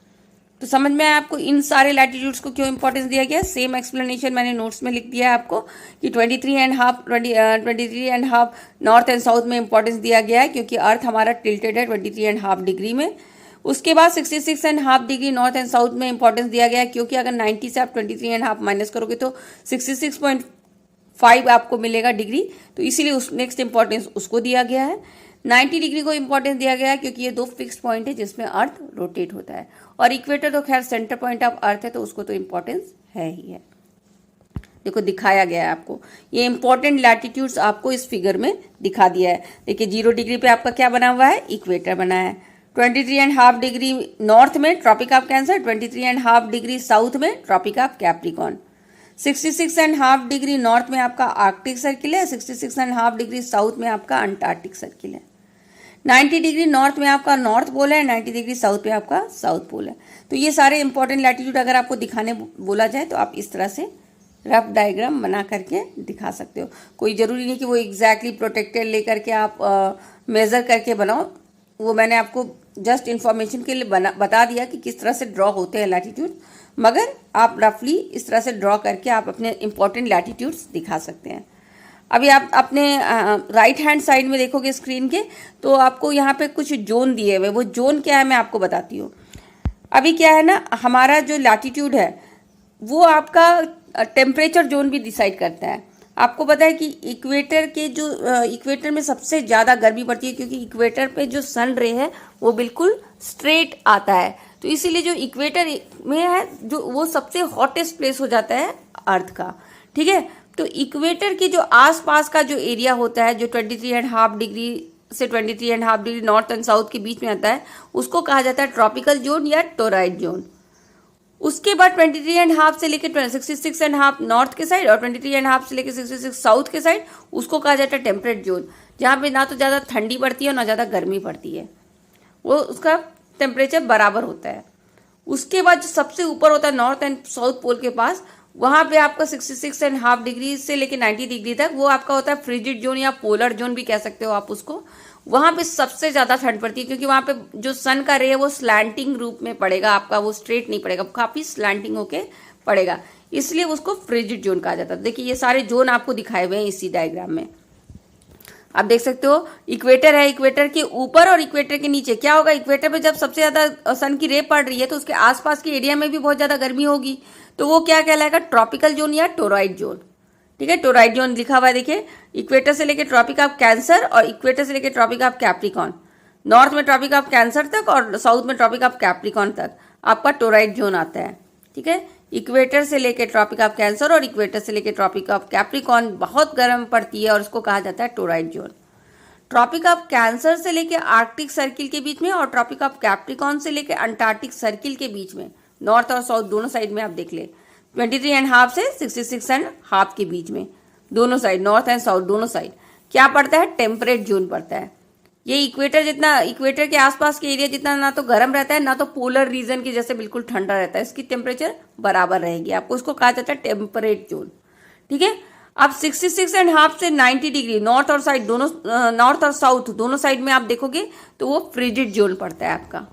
तो समझ में आया आपको इन सारे लैटिट्यूड्स को क्यों इंपॉर्टेंस दिया गया? सेम एक्सप्लेनेशन मैंने नोट्स में लिख दिया है आपको कि 23.5 नॉर्थ एंड साउथ में इंपॉर्टेंस दिया गया है क्योंकि अर्थ हमारा टिल्टेड है 23.5 डिग्री में। उसके बाद 66.5 डिग्री नॉर्थ एंड साउथ में इंपॉर्टेंस दिया गया है क्योंकि अगर 90 से आप 23.5 माइनस करोगे तो 66.5 आपको मिलेगा डिग्री, तो इसीलिए उस नेक्स्ट इंपॉर्टेंस उसको दिया गया है। 90 डिग्री को इंपॉर्टेंस दिया गया है क्योंकि ये दो फिक्स पॉइंट है जिसमें अर्थ रोटेट होता है। और इक्वेटर तो खैर सेंटर पॉइंट ऑफ अर्थ है, तो उसको तो इंपॉर्टेंस है ही है। देखो दिखाया गया है आपको, ये इंपॉर्टेंट लैटिट्यूड्स आपको इस फिगर में दिखा दिया है। देखिए 0 डिग्री पे आपका क्या बना हुआ है? इक्वेटर बना है। 23.5 डिग्री नॉर्थ में tropic of cancer, 23.5 degree south में tropic of Capricorn. 66.5 degree north में आपका आर्कटिक सर्किल है, 66.5 डिग्री साउथ में आपका अंटार्कटिक सर्किल है। 90 डिग्री नॉर्थ में आपका नॉर्थ पोल है, 90 डिग्री साउथ पे आपका साउथ पोल है। तो ये सारे इंपॉर्टेंट लैटिट्यूड अगर आपको दिखाने बोला जाए तो आप इस तरह से रफ डायग्राम बना करके दिखा सकते हो। कोई ज़रूरी नहीं कि वो एग्जैक्टली प्रोटेक्टेड लेकर के आप मेज़र करके बनाओ। वो मैंने आपको जस्ट इन्फॉर्मेशन के लिए बता दिया कि किस तरह से ड्रॉ होते हैं लैटिट्यूड, मगर आप रफली इस तरह से ड्रॉ करके आप अपने इंपॉर्टेंट लैटिट्यूड्स दिखा सकते हैं। अभी आप अपने राइट हैंड साइड में देखोगे स्क्रीन के, तो आपको यहाँ पे कुछ जोन दिए हुए, वो जोन क्या है मैं आपको बताती हूँ। अभी क्या है ना, हमारा जो लैटिट्यूड है वो आपका टेम्परेचर जोन भी डिसाइड करता है। आपको पता है कि इक्वेटर के जो इक्वेटर में सबसे ज़्यादा गर्मी पड़ती है क्योंकि इक्वेटर पे जो सन रे है वो बिल्कुल स्ट्रेट आता है, तो इसीलिए जो इक्वेटर में है जो वो सबसे हॉटेस्ट प्लेस हो जाता है अर्थ का। ठीक है, तो इक्वेटर के जो आसपास का जो एरिया होता है जो 23.5 डिग्री से 23.5 डिग्री नॉर्थ एंड साउथ के बीच में आता है उसको कहा जाता है ट्रॉपिकल जोन या टोराइड जोन। उसके बाद 23.5 से लेकर 66.5 नॉर्थ के साइड और 23.5 से लेकर 66 साउथ के साइड उसको कहा जाता है टेम्परेट जोन, जहाँ पे ना तो ज़्यादा ठंडी पड़ती है और ना ज़्यादा गर्मी पड़ती है, वो उसका टेम्परेचर बराबर होता है। उसके बाद जो सबसे ऊपर होता है नॉर्थ एंड साउथ पोल के पास, वहाँ पे आपका 66.5 डिग्री से लेकर 90 डिग्री तक वो आपका होता है फ्रिजिड जोन या पोलर जोन भी कह सकते हो आप उसको। वहाँ पे सबसे ज़्यादा ठंड पड़ती है क्योंकि वहाँ पे जो सन का रे है वो स्लैंटिंग रूप में पड़ेगा आपका, वो स्ट्रेट नहीं पड़ेगा, काफ़ी स्लैंटिंग होके पड़ेगा, इसलिए उसको फ्रिजिड जोन कहा जाता है। देखिए ये सारे जोन आपको दिखाए हुए हैं इसी डायग्राम में, आप देख सकते हो। इक्वेटर है, इक्वेटर के ऊपर और इक्वेटर के नीचे क्या होगा, इक्वेटर पे जब सबसे ज़्यादा सन की रे पड़ रही है तो उसके आसपास के एरिया में भी बहुत ज़्यादा गर्मी होगी, तो वो क्या कहलाएगा, ट्रॉपिकल जोन या टोराइड जोन। ठीक है, टोराइड जोन लिखा हुआ है देखिए, इक्वेटर से लेकर ट्रॉपिक ऑफ कैंसर और इक्वेटर से लेकर ट्रॉपिक ऑफ कैप्रिकॉर्न, नॉर्थ में ट्रॉपिक ऑफ कैंसर तक और साउथ में ट्रॉपिक ऑफ कैप्रिकॉर्न तक आपका टोराइड जोन आता है। ठीक है, इक्वेटर से लेकर ट्रॉपिक ऑफ कैंसर और इक्वेटर से लेकर ट्रॉपिक ऑफ कैप्रिकॉर्न बहुत गर्म पड़ती है और उसको कहा जाता है torrid zone. Tropic of cancer से लेकर आर्कटिक सर्किल के बीच में और ट्रॉपिक ऑफ कैप्रिकॉर्न से लेकर अंटार्कटिक सर्किल के बीच में, नॉर्थ और साउथ दोनों साइड में आप देख ले, 23.5 से 66.5 के बीच में, दोनों साइड, नॉर्थ एंड साउथ दोनों साइड क्या पड़ता है, टेम्परेट जोन पड़ता है। ये इक्वेटर के आसपास के एरिया जितना ना तो गर्म रहता है ना तो पोलर रीजन के जैसे बिल्कुल ठंडा रहता है, इसकी टेम्परेचर बराबर रहेगी, आपको इसको कहा जाता है टेम्परेट जोन। ठीक है, अब 66.5 से 90 डिग्री नॉर्थ और साउथ दोनों साइड में आप देखोगे तो वो फ्रिजिड जोन पड़ता है आपका।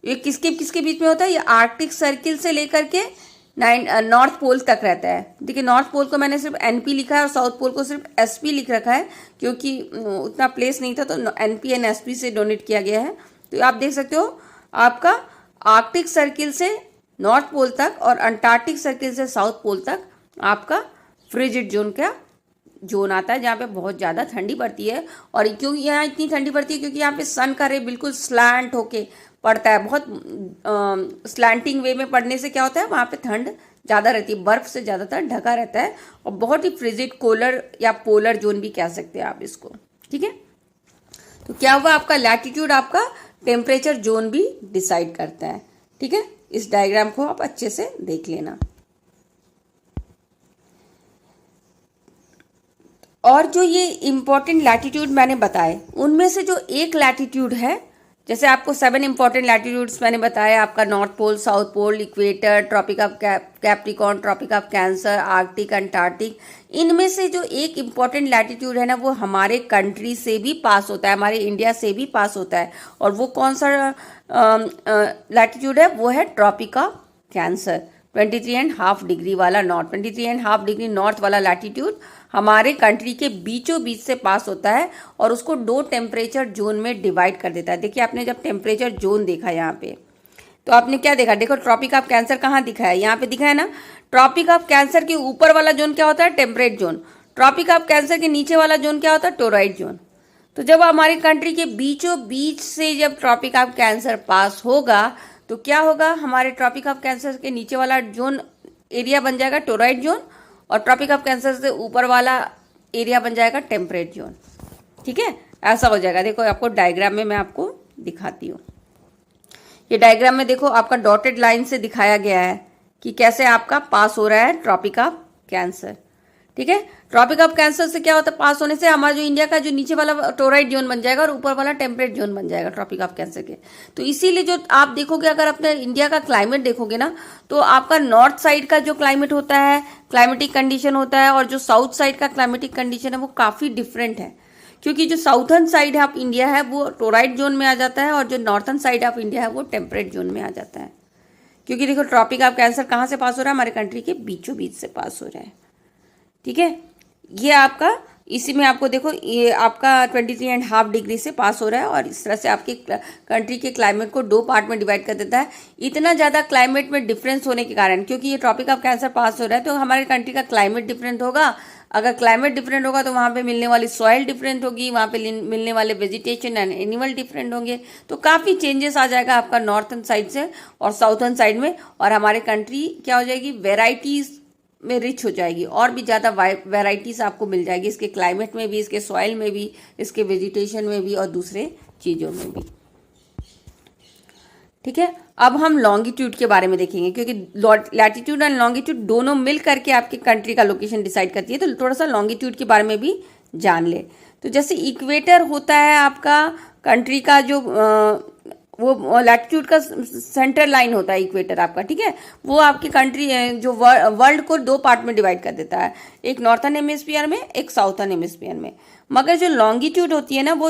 ये किसके किसके बीच में होता है, ये आर्कटिक सर्किल से लेकर के नॉर्थ पोल तक रहता है। देखिए नॉर्थ पोल को मैंने सिर्फ एनपी लिखा है और साउथ पोल को सिर्फ एसपी लिख रखा है, क्योंकि उतना प्लेस नहीं था तो एनपी एंड एसपी से डोनेट किया गया है। तो आप देख सकते हो आपका आर्कटिक सर्किल से नॉर्थ पोल तक और अंटार्कटिक सर्किल से साउथ पोल तक आपका फ्रिजिड जोन का जोन आता है, जहाँ पे बहुत ज़्यादा ठंडी पड़ती है। और क्यों यहाँ इतनी ठंडी पड़ती है, क्योंकि यहाँ पे सन का रे बिल्कुल स्लैंट होके पड़ता है, बहुत स्लैंटिंग वे में पड़ने से क्या होता है, वहाँ पे ठंड ज़्यादा रहती है, बर्फ से ज़्यादातर ढका रहता है और बहुत ही फ्रिजिड कोलर या पोलर जोन भी कह सकते हैं आप इसको। ठीक है, तो क्या हुआ, आपका लैटिट्यूड आपका टेम्परेचर जोन भी डिसाइड करता है। ठीक है, इस डायग्राम को आप अच्छे से देख लेना। और जो ये इम्पोर्टेंट लैटिट्यूड मैंने बताए उनमें से जो एक लैटिट्यूड है, जैसे आपको 7 इंपॉर्टेंट लैटिट्यूड्स मैंने बताया, आपका north pole, south pole, equator, tropic of capricorn, tropic of cancer, arctic, antarctic, इनमें से जो एक इम्पॉर्टेंट लैटिट्यूड है ना वो हमारे कंट्री से भी पास होता है, हमारे इंडिया से भी पास होता है। और वो कौन सा लैटिट्यूड है, वो है ट्रॉपिक ऑफ कैंसर, 23.5 डिग्री वाला नॉर्थ, 23.5 डिग्री नॉर्थ वाला लैटिट्यूड हमारे कंट्री के बीचों बीच से पास होता है और उसको 2 टेम्परेचर जोन में डिवाइड कर देता है। देखिए आपने जब टेम्परेचर जोन देखा यहाँ पे तो आपने क्या देखा, देखो ट्रॉपिक ऑफ कैंसर कहाँ दिखा है, यहाँ पे दिखा है ना। ट्रॉपिक ऑफ कैंसर के ऊपर वाला जोन क्या होता है, temperate zone. Tropic of cancer के नीचे वाला जोन क्या होता है, टोरॉइड जोन। तो जब हमारे कंट्री के बीचों बीच से जब ट्रॉपिक ऑफ कैंसर पास होगा तो क्या होगा, हमारे ट्रॉपिक ऑफ कैंसर के नीचे वाला जोन एरिया बन जाएगा टोरॉइड जोन और ट्रॉपिक ऑफ कैंसर से ऊपर वाला एरिया बन जाएगा टेम्परेट जोन। ठीक है, ऐसा हो जाएगा। देखो आपको डायग्राम में मैं आपको दिखाती हूँ। ये डायग्राम में देखो आपका डॉटेड लाइन से दिखाया गया है कि कैसे आपका पास हो रहा है ट्रॉपिक ऑफ कैंसर। ठीक है, ट्रॉपिक ऑफ कैंसर से क्या होता है, पास होने से हमारा जो इंडिया का जो नीचे वाला टोरॉइड जोन बन जाएगा और ऊपर वाला टेम्परेट जोन बन जाएगा ट्रॉपिक ऑफ कैंसर के। तो इसीलिए जो आप देखोगे, अगर अपने इंडिया का क्लाइमेट देखोगे ना तो आपका नॉर्थ साइड का जो क्लाइमेट होता है, क्लाइमेटिक कंडीशन होता है, और जो साउथ साइड का क्लाइमेटिक कंडीशन है वो काफ़ी डिफरेंट है। क्योंकि जो साउथर्न साइड ऑफ इंडिया है वो टोरॉइड जोन में आ जाता है और जो नॉर्थर्न साइड ऑफ इंडिया है वो टेम्परेट जोन में आ जाता है। क्योंकि देखो ट्रॉपिक ऑफ कैंसर कहाँ से पास हो रहा है, हमारे कंट्री के बीचों बीच से पास हो रहा है। ठीक है, ये आपका इसी में आपको देखो ये आपका 23.5 डिग्री से पास हो रहा है और इस तरह से आपके कंट्री के क्लाइमेट को 2 पार्ट में डिवाइड कर देता है। इतना ज़्यादा क्लाइमेट में डिफरेंस होने के कारण, क्योंकि ये ट्रॉपिक ऑफ कैंसर पास हो रहा है तो हमारे कंट्री का क्लाइमेट डिफरेंट होगा। अगर क्लाइमेट डिफरेंट होगा तो वहाँ पे मिलने वाली सॉइल डिफरेंट होगी, वहाँ पे मिलने वाले वेजिटेशन एंड एनिमल डिफरेंट होंगे। तो काफ़ी चेंजेस आ जाएगा आपका नॉर्थर्न साइड से और साउथर्न साइड में, और हमारे कंट्री क्या हो जाएगी, वेराइटीज़ में रिच हो जाएगी, और भी ज़्यादा वैरायटीज़ आपको मिल जाएगी, इसके क्लाइमेट में भी, इसके सॉइल में भी, इसके वेजिटेशन में भी और दूसरे चीज़ों में भी। ठीक है, अब हम लॉन्गिट्यूड के बारे में देखेंगे, क्योंकि लैटिट्यूड एंड लॉन्गिट्यूड दोनों मिल करके आपके कंट्री का लोकेशन डिसाइड करती है। तो थोड़ा सा लॉन्गिट्यूड के बारे में भी जान ले। तो जैसे इक्वेटर होता है आपका कंट्री का जो वो लैटिट्यूड का सेंट्रल लाइन होता है इक्वेटर आपका। ठीक है, वो आपकी कंट्री जो वर्ल्ड को 2 पार्ट में डिवाइड कर देता है, एक नॉर्थर्न हेमिस्फीयर में, एक साउथर्न हेमिस्फीयर में। मगर जो लॉन्गिट्यूड होती है ना वो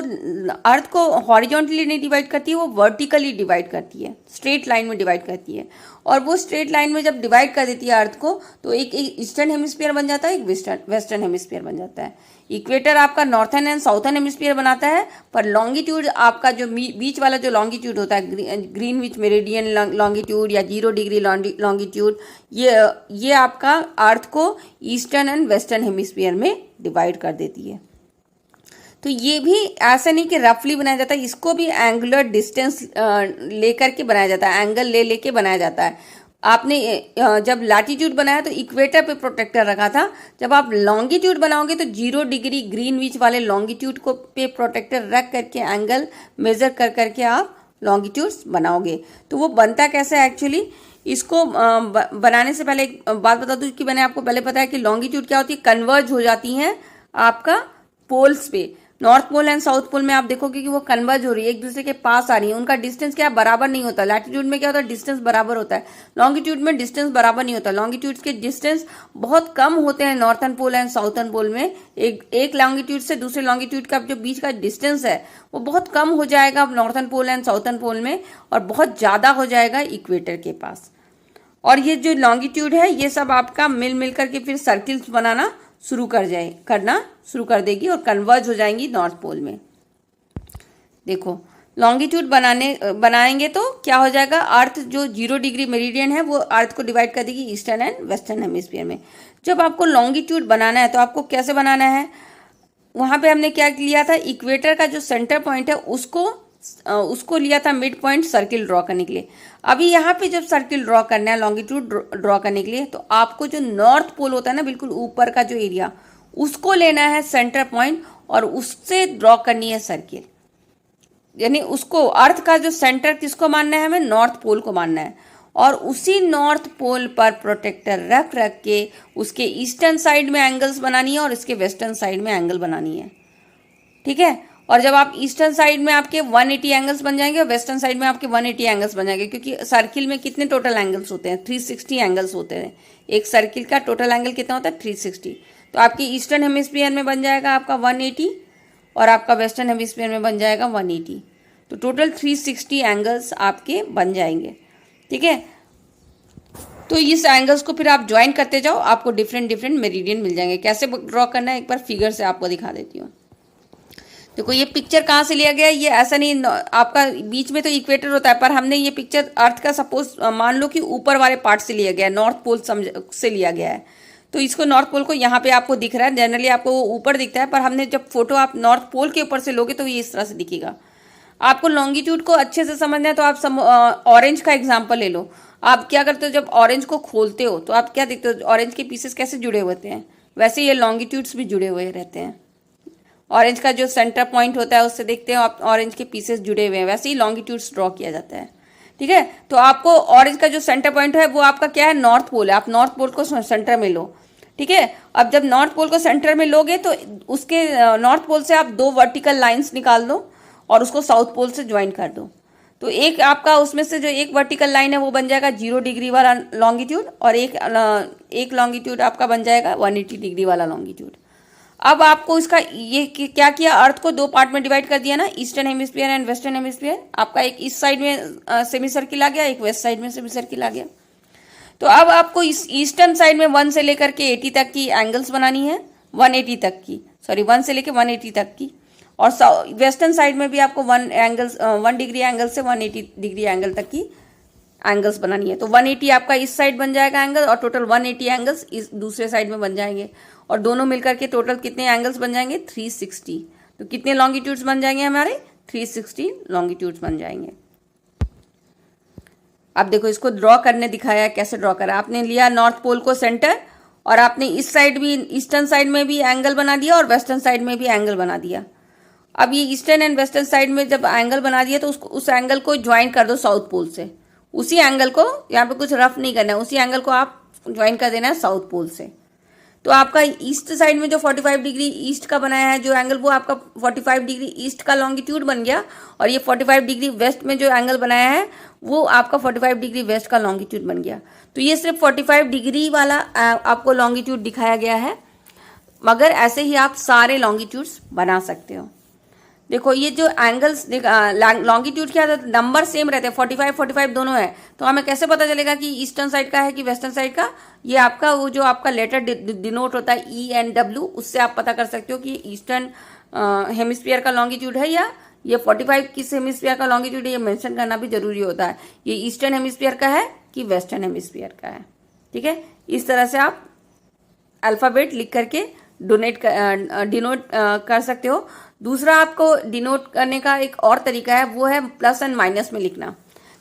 अर्थ को हॉरिजॉन्टली नहीं डिवाइड करती है, वो वर्टिकली डिवाइड करती है, स्ट्रेट लाइन में डिवाइड करती है। और वो स्ट्रेट लाइन में जब डिवाइड कर देती है अर्थ को तो एक ईस्टर्न हेमिस्फीयर बन जाता है, एक वेस्टर्न हेमिस्फीयर बन जाता है। इक्वेटर आपका नॉर्थर्न एंड साउथर्न हेमिस्फीयर बनाता है, पर लॉन्गिट्यूड आपका जो बीच वाला जो लॉन्गिट्यूड होता है, ग्रीनविच मेरिडियन लॉन्गिट्यूड या 0 डिग्री लॉन्गिट्यूड, ये आपका अर्थ को ईस्टर्न एंड वेस्टर्न हेमिस्फीयर में डिवाइड कर देती है। तो ये भी ऐसा नहीं कि रफली बनाया जाता है, इसको भी एंगुलर डिस्टेंस लेकर के बनाया जाता है, एंगल ले लेके बनाया जाता है। आपने जब लैटिट्यूड बनाया तो इक्वेटर पे प्रोटेक्टर रखा था, जब आप लॉन्गिट्यूड बनाओगे तो 0 डिग्री ग्रीनविच वाले लॉन्गिट्यूड को पे प्रोटेक्टर रख करके एंगल मेजर कर करके आप लॉन्गिट्यूड्स बनाओगे। तो वो बनता कैसे एक्चुअली, इसको बनाने से पहले एक बात बता दूं कि मैंने आपको पहले बताया कि लॉन्गिट्यूड क्या होती है, कन्वर्ज हो जाती हैं आपका पोल्स पे। North pole and south pole में आप देखोगे कि वो कन्वर्ज हो रही है, एक दूसरे के पास आ रही है, उनका डिस्टेंस क्या बराबर नहीं होता। लैटिट्यूड में क्या होता है, डिस्टेंस बराबर होता है, लॉन्गिट्यूड में डिस्टेंस बराबर नहीं होता। लॉन्गिट्यूड के डिस्टेंस बहुत कम होते हैं नॉर्थन पोल एंड साउथर्न पोल में। एक लॉन्गिट्यूड से दूसरे लॉन्गिट्यूड का जो बीच का डिस्टेंस है वो बहुत कम हो जाएगा नॉर्थन पोल एंड साउथर्न पोल में, और बहुत ज्यादा हो जाएगा इक्वेटर के पास। और ये जो लॉन्गिट्यूड है ये सब आपका मिल करके फिर सर्किल्स बनाना करना शुरू कर देगी और कन्वर्ज हो जाएंगी नॉर्थ पोल में। देखो लॉन्गिट्यूड बनाएंगे तो क्या हो जाएगा, अर्थ जो 0 डिग्री मेरिडियन है वो अर्थ को डिवाइड कर देगी ईस्टर्न एंड वेस्टर्न हेमिस्फीयर में। जब आपको लॉन्गिट्यूड बनाना है तो आपको कैसे बनाना है, वहां पे हमने क्या लिया था, इक्वेटर का जो सेंटर पॉइंट है उसको लिया था मिड पॉइंट सर्किल ड्रॉ करने के लिए। अभी यहाँ पे जब सर्किल ड्रॉ करना है लॉन्गिट्यूड ड्रॉ करने के लिए, तो आपको जो नॉर्थ पोल होता है ना, बिल्कुल ऊपर का जो एरिया, उसको लेना है सेंटर पॉइंट और उससे ड्रॉ करनी है सर्किल। यानी उसको अर्थ का जो सेंटर किसको मानना है, हमें नॉर्थ पोल को मानना है, और उसी नॉर्थ पोल पर प्रोटेक्टर रख के उसके ईस्टर्न साइड में एंगल्स बनानी है और इसके वेस्टर्न साइड में एंगल बनानी है। ठीक है, और जब आप ईस्टर्न साइड में आपके 180 एंगल्स बन जाएंगे और वेस्टर्न साइड में आपके 180 एंगल्स बन जाएंगे, क्योंकि सर्किल में कितने टोटल एंगल्स होते हैं, 360 एंगल्स होते हैं। एक सर्किल का टोटल एंगल कितना होता है, 360। तो आपके ईस्टर्न हेमिस्फीयर में बन जाएगा आपका 180 और आपका वेस्टर्न हेमिस्फीयर में बन जाएगा 180। तो टोटल 360 एंगल्स आपके बन जाएंगे। ठीक है, तो इस एंगल्स को फिर आप ज्वाइन करते जाओ, आपको डिफरेंट मेरिडियन मिल जाएंगे। कैसे ड्रॉ करना है एक बार फिगर से आपको दिखा देती हूँ। देखो ये पिक्चर कहाँ से लिया गया है, ये ऐसा नहीं, आपका बीच में तो इक्वेटर होता है, पर हमने ये पिक्चर अर्थ का सपोज मान लो कि ऊपर वाले पार्ट से लिया गया है, नॉर्थ पोल से लिया गया है। तो इसको नॉर्थ पोल को यहाँ पे आपको दिख रहा है, जनरली आपको वो ऊपर दिखता है, पर हमने जब फोटो आप नॉर्थ पोल के ऊपर से लोगे तो ये इस तरह से दिखेगा। आपको लॉन्गिट्यूड को अच्छे से समझना है तो आप ऑरेंज का एग्जाम्पल ले लो। आप क्या करते हो, जब ऑरेंज को खोलते हो तो आप क्या देखते हो, ऑरेंज के पीसेस कैसे जुड़े होते हैं, वैसे ये लॉन्गिट्यूड्स भी जुड़े हुए रहते हैं। ऑरेंज का जो सेंटर पॉइंट होता है उससे देखते हैं आप ऑरेंज के पीसेस जुड़े हुए हैं, वैसे ही लॉन्गिट्यूड्स ड्रॉ किया जाता है। ठीक है, तो आपको ऑरेंज का जो सेंटर पॉइंट है वो आपका क्या है, नॉर्थ पोल है। आप नॉर्थ पोल को सेंटर में लो। ठीक है, अब जब नॉर्थ पोल को सेंटर में लोगे तो उसके नॉर्थ पोल से आप 2 वर्टिकल लाइन्स निकाल दो और उसको साउथ पोल से ज्वाइन कर दो। तो एक आपका उसमें से जो एक वर्टिकल लाइन है वो बन जाएगा 0 डिग्री वाला लॉन्गिट्यूड, और एक लॉन्गिट्यूड आपका बन जाएगा 180 डिग्री वाला लॉन्गिट्यूड। अब आपको इसका ये क्या किया, अर्थ को 2 पार्ट में डिवाइड कर दिया ना, eastern hemisphere and western hemisphere. आपका एक ईस्ट साइड में सेमी सर्किल आ गया, एक वेस्ट साइड में सेमी सर्किल आ गया। तो अब आपको इस ईस्टर्न साइड में 1 से लेकर के 80 तक की एंगल्स बनानी है, 180 तक की, सॉरी 1 से लेकर 180 तक की, और वेस्टर्न साइड में भी आपको 1 डिग्री एंगल से 180 डिग्री एंगल तक की एंगल्स बनानी है। तो 180 आपका इस साइड बन जाएगा एंगल, और टोटल 180 एंगल्स इस दूसरे साइड में बन जाएंगे, और दोनों मिलकर के टोटल कितने एंगल्स बन जाएंगे, 360। तो कितने लॉन्गिट्यूड्स बन जाएंगे हमारे, 360 लॉन्गिट्यूड्स बन जाएंगे। अब देखो इसको ड्रॉ करने दिखाया, कैसे ड्रॉ करा। आपने लिया नॉर्थ पोल को सेंटर, और आपने इस साइड भी, ईस्टर्न साइड में भी एंगल बना दिया और वेस्टर्न साइड में भी एंगल बना दिया। अब ये ईस्टर्न एंड वेस्टर्न साइड में जब एंगल बना दिया तो उस एंगल को ज्वाइन कर दो साउथ पोल से। उसी एंगल को, यहाँ पे कुछ रफ नहीं करना है, उसी एंगल को आप ज्वाइन कर देना है साउथ पोल से। तो आपका ईस्ट साइड में जो 45 डिग्री ईस्ट का बनाया है जो एंगल, वो आपका 45 डिग्री ईस्ट का लॉन्गिट्यूड बन गया, और ये 45 डिग्री वेस्ट में जो एंगल बनाया है वो आपका 45 डिग्री वेस्ट का लॉन्गिट्यूड बन गया। तो ये सिर्फ 45 डिग्री वाला आपको लॉन्गिट्यूड दिखाया गया है, मगर ऐसे ही आप सारे लॉन्गिट्यूड्स बना सकते हो। देखो ये जो एंगल्स लॉन्गिट्यूड क्या है, नंबर सेम रहते हैं, 45 दोनों है। तो हमें कैसे पता चलेगा कि ईस्टर्न साइड का है कि वेस्टर्न साइड का, ये आपका वो जो आपका लेटर डिनोट होता है ई एंड डब्ल्यू, उससे आप पता कर सकते हो कि ईस्टर्न हेमिस्फीयर का लॉन्गिट्यूड है या ये 45 किस हेमिस्फीयर का लॉन्गिट्यूड है, ये मेंशन करना भी जरूरी होता है, ये ईस्टर्न हेमिस्फीयर का है कि वेस्टर्न हेमिस्फीयर का है। ठीक है, इस तरह से आप अल्फाबेट लिख करके डिनोट कर सकते हो। दूसरा आपको डिनोट करने का एक और तरीका है, वो है प्लस एंड माइनस में लिखना।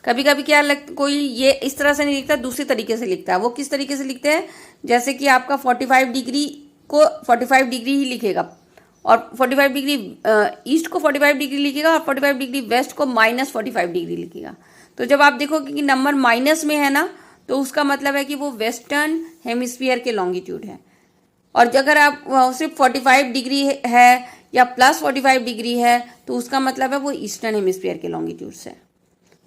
कभी कभी क्या कोई ये इस तरह से नहीं लिखता, दूसरे तरीके से लिखता है। वो किस तरीके से लिखते हैं, जैसे कि आपका 45 डिग्री को 45 डिग्री ही लिखेगा, और 45 डिग्री ईस्ट को 45 डिग्री लिखेगा, और 45 डिग्री वेस्ट को -45 डिग्री लिखेगा। तो जब आप देखोगे कि नंबर माइनस में है ना, तो उसका मतलब है कि वो वेस्टर्न हेमिस्फीयर के लॉन्गिट्यूड है। और अगर आप सिर्फ 45 डिग्री है या प्लस 45 डिग्री है तो उसका मतलब है वो ईस्टर्न हेमिस्फीयर के लॉन्गिट्यूड से।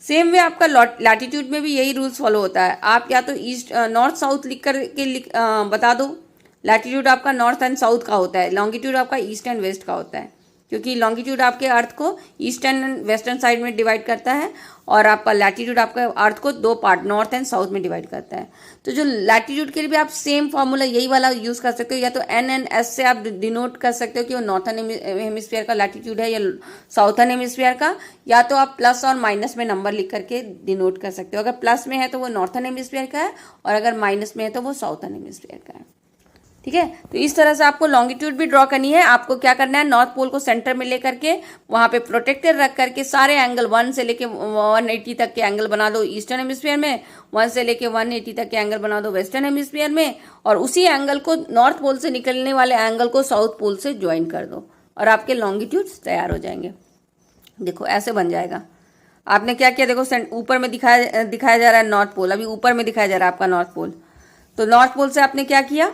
सेम वे आपका लैटिट्यूड में भी यही रूल्स फॉलो होता है। आप या तो ईस्ट नॉर्थ साउथ बता दो। लैटिट्यूड आपका नॉर्थ एंड साउथ का होता है, लॉन्गिट्यूड आपका ईस्ट एंड वेस्ट का होता है, क्योंकि लॉन्गिट्यूड आपके अर्थ को ईस्टर्न एंड वेस्टर्न साइड में डिवाइड करता है और आपका लैटिट्यूड आपका अर्थ को दो पार्ट नॉर्थ एंड साउथ में डिवाइड करता है। तो जो लैटिट्यूड के लिए भी आप सेम फॉर्मूला यही वाला यूज़ कर सकते हो, या तो एन एंड एस से आप डिनोट कर सकते हो कि वो नॉर्थन हेमिस्फीयर का लैटिट्यूड है या साउथर्न हेमिस्फीयर का, या तो आप प्लस और माइनस में नंबर लिख करके डिनोट कर सकते हो। अगर प्लस में है तो वो नॉर्थन हेमिस्फीयर का है और अगर माइनस में है तो वो साउथर्न हेमिस्फीयर का है। ठीक है, तो इस तरह से आपको लॉन्गिट्यूड भी ड्रॉ करनी है। आपको क्या करना है, नॉर्थ पोल को सेंटर में लेकर के वहां पे प्रोटेक्टर रख करके सारे एंगल 1 से लेके 180 तक के एंगल बना दो ईस्टर्न हेमिस्फीयर में, 1 से लेके 180 तक के एंगल बना दो वेस्टर्न हेमिस्फीयर में, और उसी एंगल को नॉर्थ पोल से निकलने वाले एंगल को साउथ पोल से ज्वाइन कर दो और आपके लॉन्गिट्यूड्स तैयार हो जाएंगे। देखो ऐसे बन जाएगा। आपने क्या किया, देखो ऊपर में दिखाया जा रहा है नॉर्थ पोल, अभी ऊपर में दिखाया जा रहा है आपका नॉर्थ पोल। तो नॉर्थ पोल से आपने क्या किया,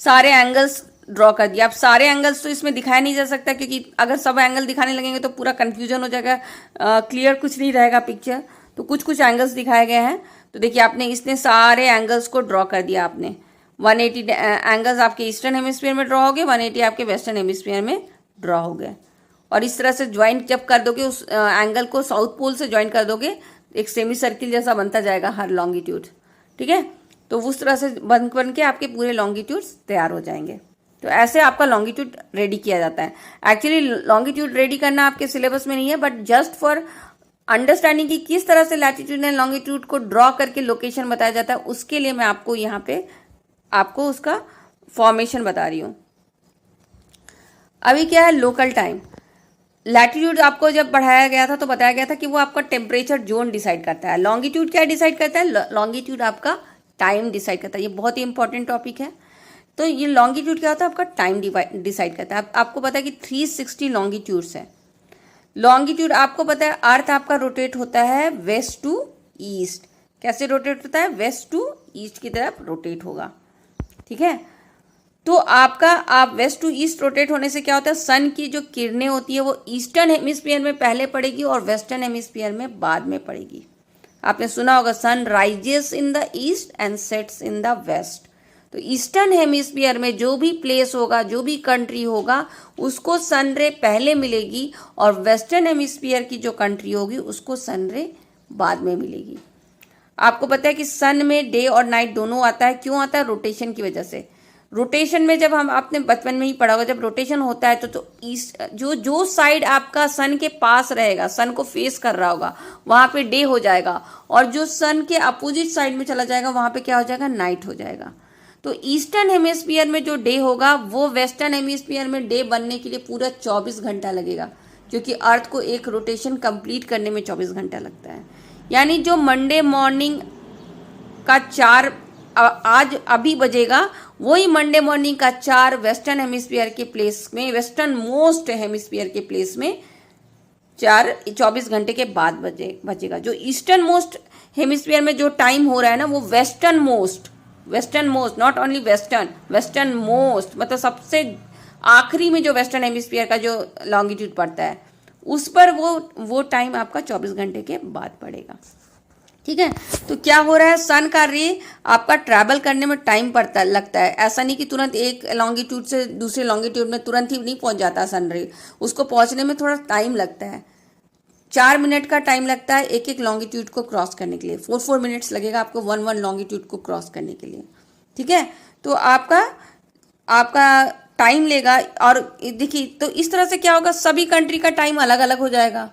सारे एंगल्स ड्रॉ कर दिया। अब सारे एंगल्स तो इसमें दिखाया नहीं जा सकता, क्योंकि अगर सब एंगल दिखाने लगेंगे तो पूरा कंफ्यूजन हो जाएगा, क्लियर कुछ नहीं रहेगा पिक्चर। तो कुछ कुछ एंगल्स दिखाए गए हैं। तो देखिए आपने इसने सारे एंगल्स को ड्रॉ कर दिया। आपने 180 एंगल्स आपके ईस्टर्न हेमिस्फीयर में ड्रॉ हो गए, 180 आपके वेस्टर्न हेमिस्फीयर में ड्रॉ हो गए। और इस तरह से ज्वाइंट जब कर दोगे, उस एंगल को साउथ पोल से ज्वाइन कर दोगे, एक सेमी सर्किल जैसा बनता जाएगा हर लॉन्गिट्यूड। ठीक है, तो उस तरह से बन के आपके पूरे लॉन्गिट्यूड्स तैयार हो जाएंगे। तो ऐसे आपका लॉन्गिट्यूड रेडी किया जाता है। एक्चुअली लॉन्गिट्यूड रेडी करना आपके सिलेबस में नहीं है, बट जस्ट फॉर अंडरस्टैंडिंग कि किस तरह से लैटिट्यूड एंड लॉन्गिट्यूड को ड्रॉ करके लोकेशन बताया जाता है, उसके लिए मैं आपको यहाँ पे आपको उसका फॉर्मेशन बता रही हूँ। अभी क्या है, लोकल टाइम। लैटिट्यूड आपको जब बढ़ाया गया था तो बताया गया था कि वो आपका टेम्परेचर जोन डिसाइड करता है। लॉन्गिट्यूड क्या डिसाइड करता है, लॉन्गिट्यूड आपका टाइम डिसाइड करता है। ये बहुत ही इंपॉर्टेंट टॉपिक है। तो ये लॉन्गिट्यूड क्या होता है, आपका टाइम डिसाइड करता है। आपको पता है कि 360 लॉन्गिट्यूड्स है। लॉन्गिट्यूड आपको पता है अर्थ आपका रोटेट होता है वेस्ट टू ईस्ट। कैसे रोटेट होता है, वेस्ट टू ईस्ट की तरफ रोटेट होगा। ठीक है, तो आप वेस्ट टू ईस्ट रोटेट होने से क्या होता है, सन की जो किरणें होती है वो ईस्टर्न हेमिस्फीयर में पहले पड़ेगी और वेस्टर्न हेमिस्फीयर में बाद में पड़ेगी। आपने सुना होगा sun rises in the east and sets in the west. तो ईस्टर्न हेमिस्फीयर में जो भी प्लेस होगा, जो भी कंट्री होगा, उसको सन रे पहले मिलेगी और वेस्टर्न हेमिस्फीयर की जो कंट्री होगी उसको सन रे बाद में मिलेगी। आपको पता है कि सन में डे और नाइट दोनों आता है। क्यों आता है, रोटेशन की वजह से। रोटेशन में जब हम आपने बचपन में ही पढ़ा होगा, जब रोटेशन होता है तो ईस्ट जो साइड आपका सन के पास रहेगा, सन को फेस कर रहा होगा, वहां पे डे हो जाएगा, और जो सन के अपोजिट साइड में चला जाएगा वहां पे क्या हो जाएगा, नाइट हो जाएगा। तो ईस्टर्न हेमिस्फीयर में जो डे होगा वो वेस्टर्न हेमिस्फीयर में डे बनने के लिए पूरा 24 घंटा लगेगा, क्योंकि अर्थ को एक रोटेशन कंप्लीट करने में 24 घंटा लगता है। यानी जो मंडे मॉर्निंग का 4 आज अभी बजेगा, वही मंडे मॉर्निंग का 4 वेस्टर्न हेमिस्फीयर के प्लेस में, वेस्टर्न मोस्ट हेमिस्फीयर के प्लेस में 24 घंटे के बाद बजेगा। जो ईस्टर्न मोस्ट हेमिस्फीयर में जो टाइम हो रहा है ना, वो western most, not only western most, मतलब सबसे आखिरी में जो वेस्टर्न हेमिस्फीयर का जो लॉन्गिट्यूड पड़ता है, उस पर वो टाइम आपका 24 घंटे के बाद पड़ेगा। ठीक है, तो क्या हो रहा है, सन का रे आपका ट्रैवल करने में टाइम लगता है। ऐसा नहीं कि तुरंत एक लॉन्गिट्यूड से दूसरे लॉन्गिट्यूड में तुरंत ही नहीं पहुंच जाता सन रे, उसको पहुंचने में थोड़ा टाइम लगता है। 4 मिनट का टाइम लगता है एक लॉन्गिट्यूड को क्रॉस करने के लिए। 4 मिनट्स लगेगा आपको 1 लॉन्गिट्यूड को क्रॉस करने के लिए। ठीक है, तो आपका टाइम लेगा। और देखिए, तो इस तरह से क्या होगा, सभी कंट्री का टाइम अलग अलग हो जाएगा,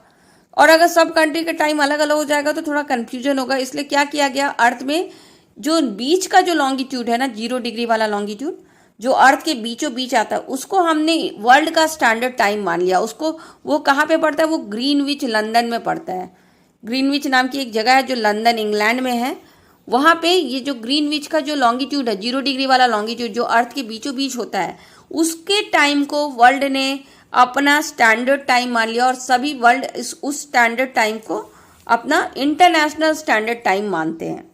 और अगर सब कंट्री का टाइम अलग अलग हो जाएगा तो थोड़ा कंफ्यूजन होगा। इसलिए क्या किया गया, अर्थ में जो बीच का जो लॉन्गिट्यूड है ना, 0 डिग्री वाला लॉन्गिट्यूड जो अर्थ के बीचों बीच आता है, उसको हमने वर्ल्ड का स्टैंडर्ड टाइम मान लिया। उसको वो कहाँ पे पड़ता है, वो ग्रीनविच लंदन में पड़ता है। ग्रीनविच नाम की एक जगह है जो लंदन इंग्लैंड में है। वहाँ पे ये जो ग्रीनविच का जो लॉन्गिट्यूड है, 0 डिग्री वाला लॉन्गिट्यूड जो अर्थ के बीचों बीच होता है, उसके टाइम को वर्ल्ड ने अपना स्टैंडर्ड टाइम मान लिया, और सभी वर्ल्ड उस स्टैंडर्ड टाइम को अपना इंटरनेशनल स्टैंडर्ड टाइम मानते हैं।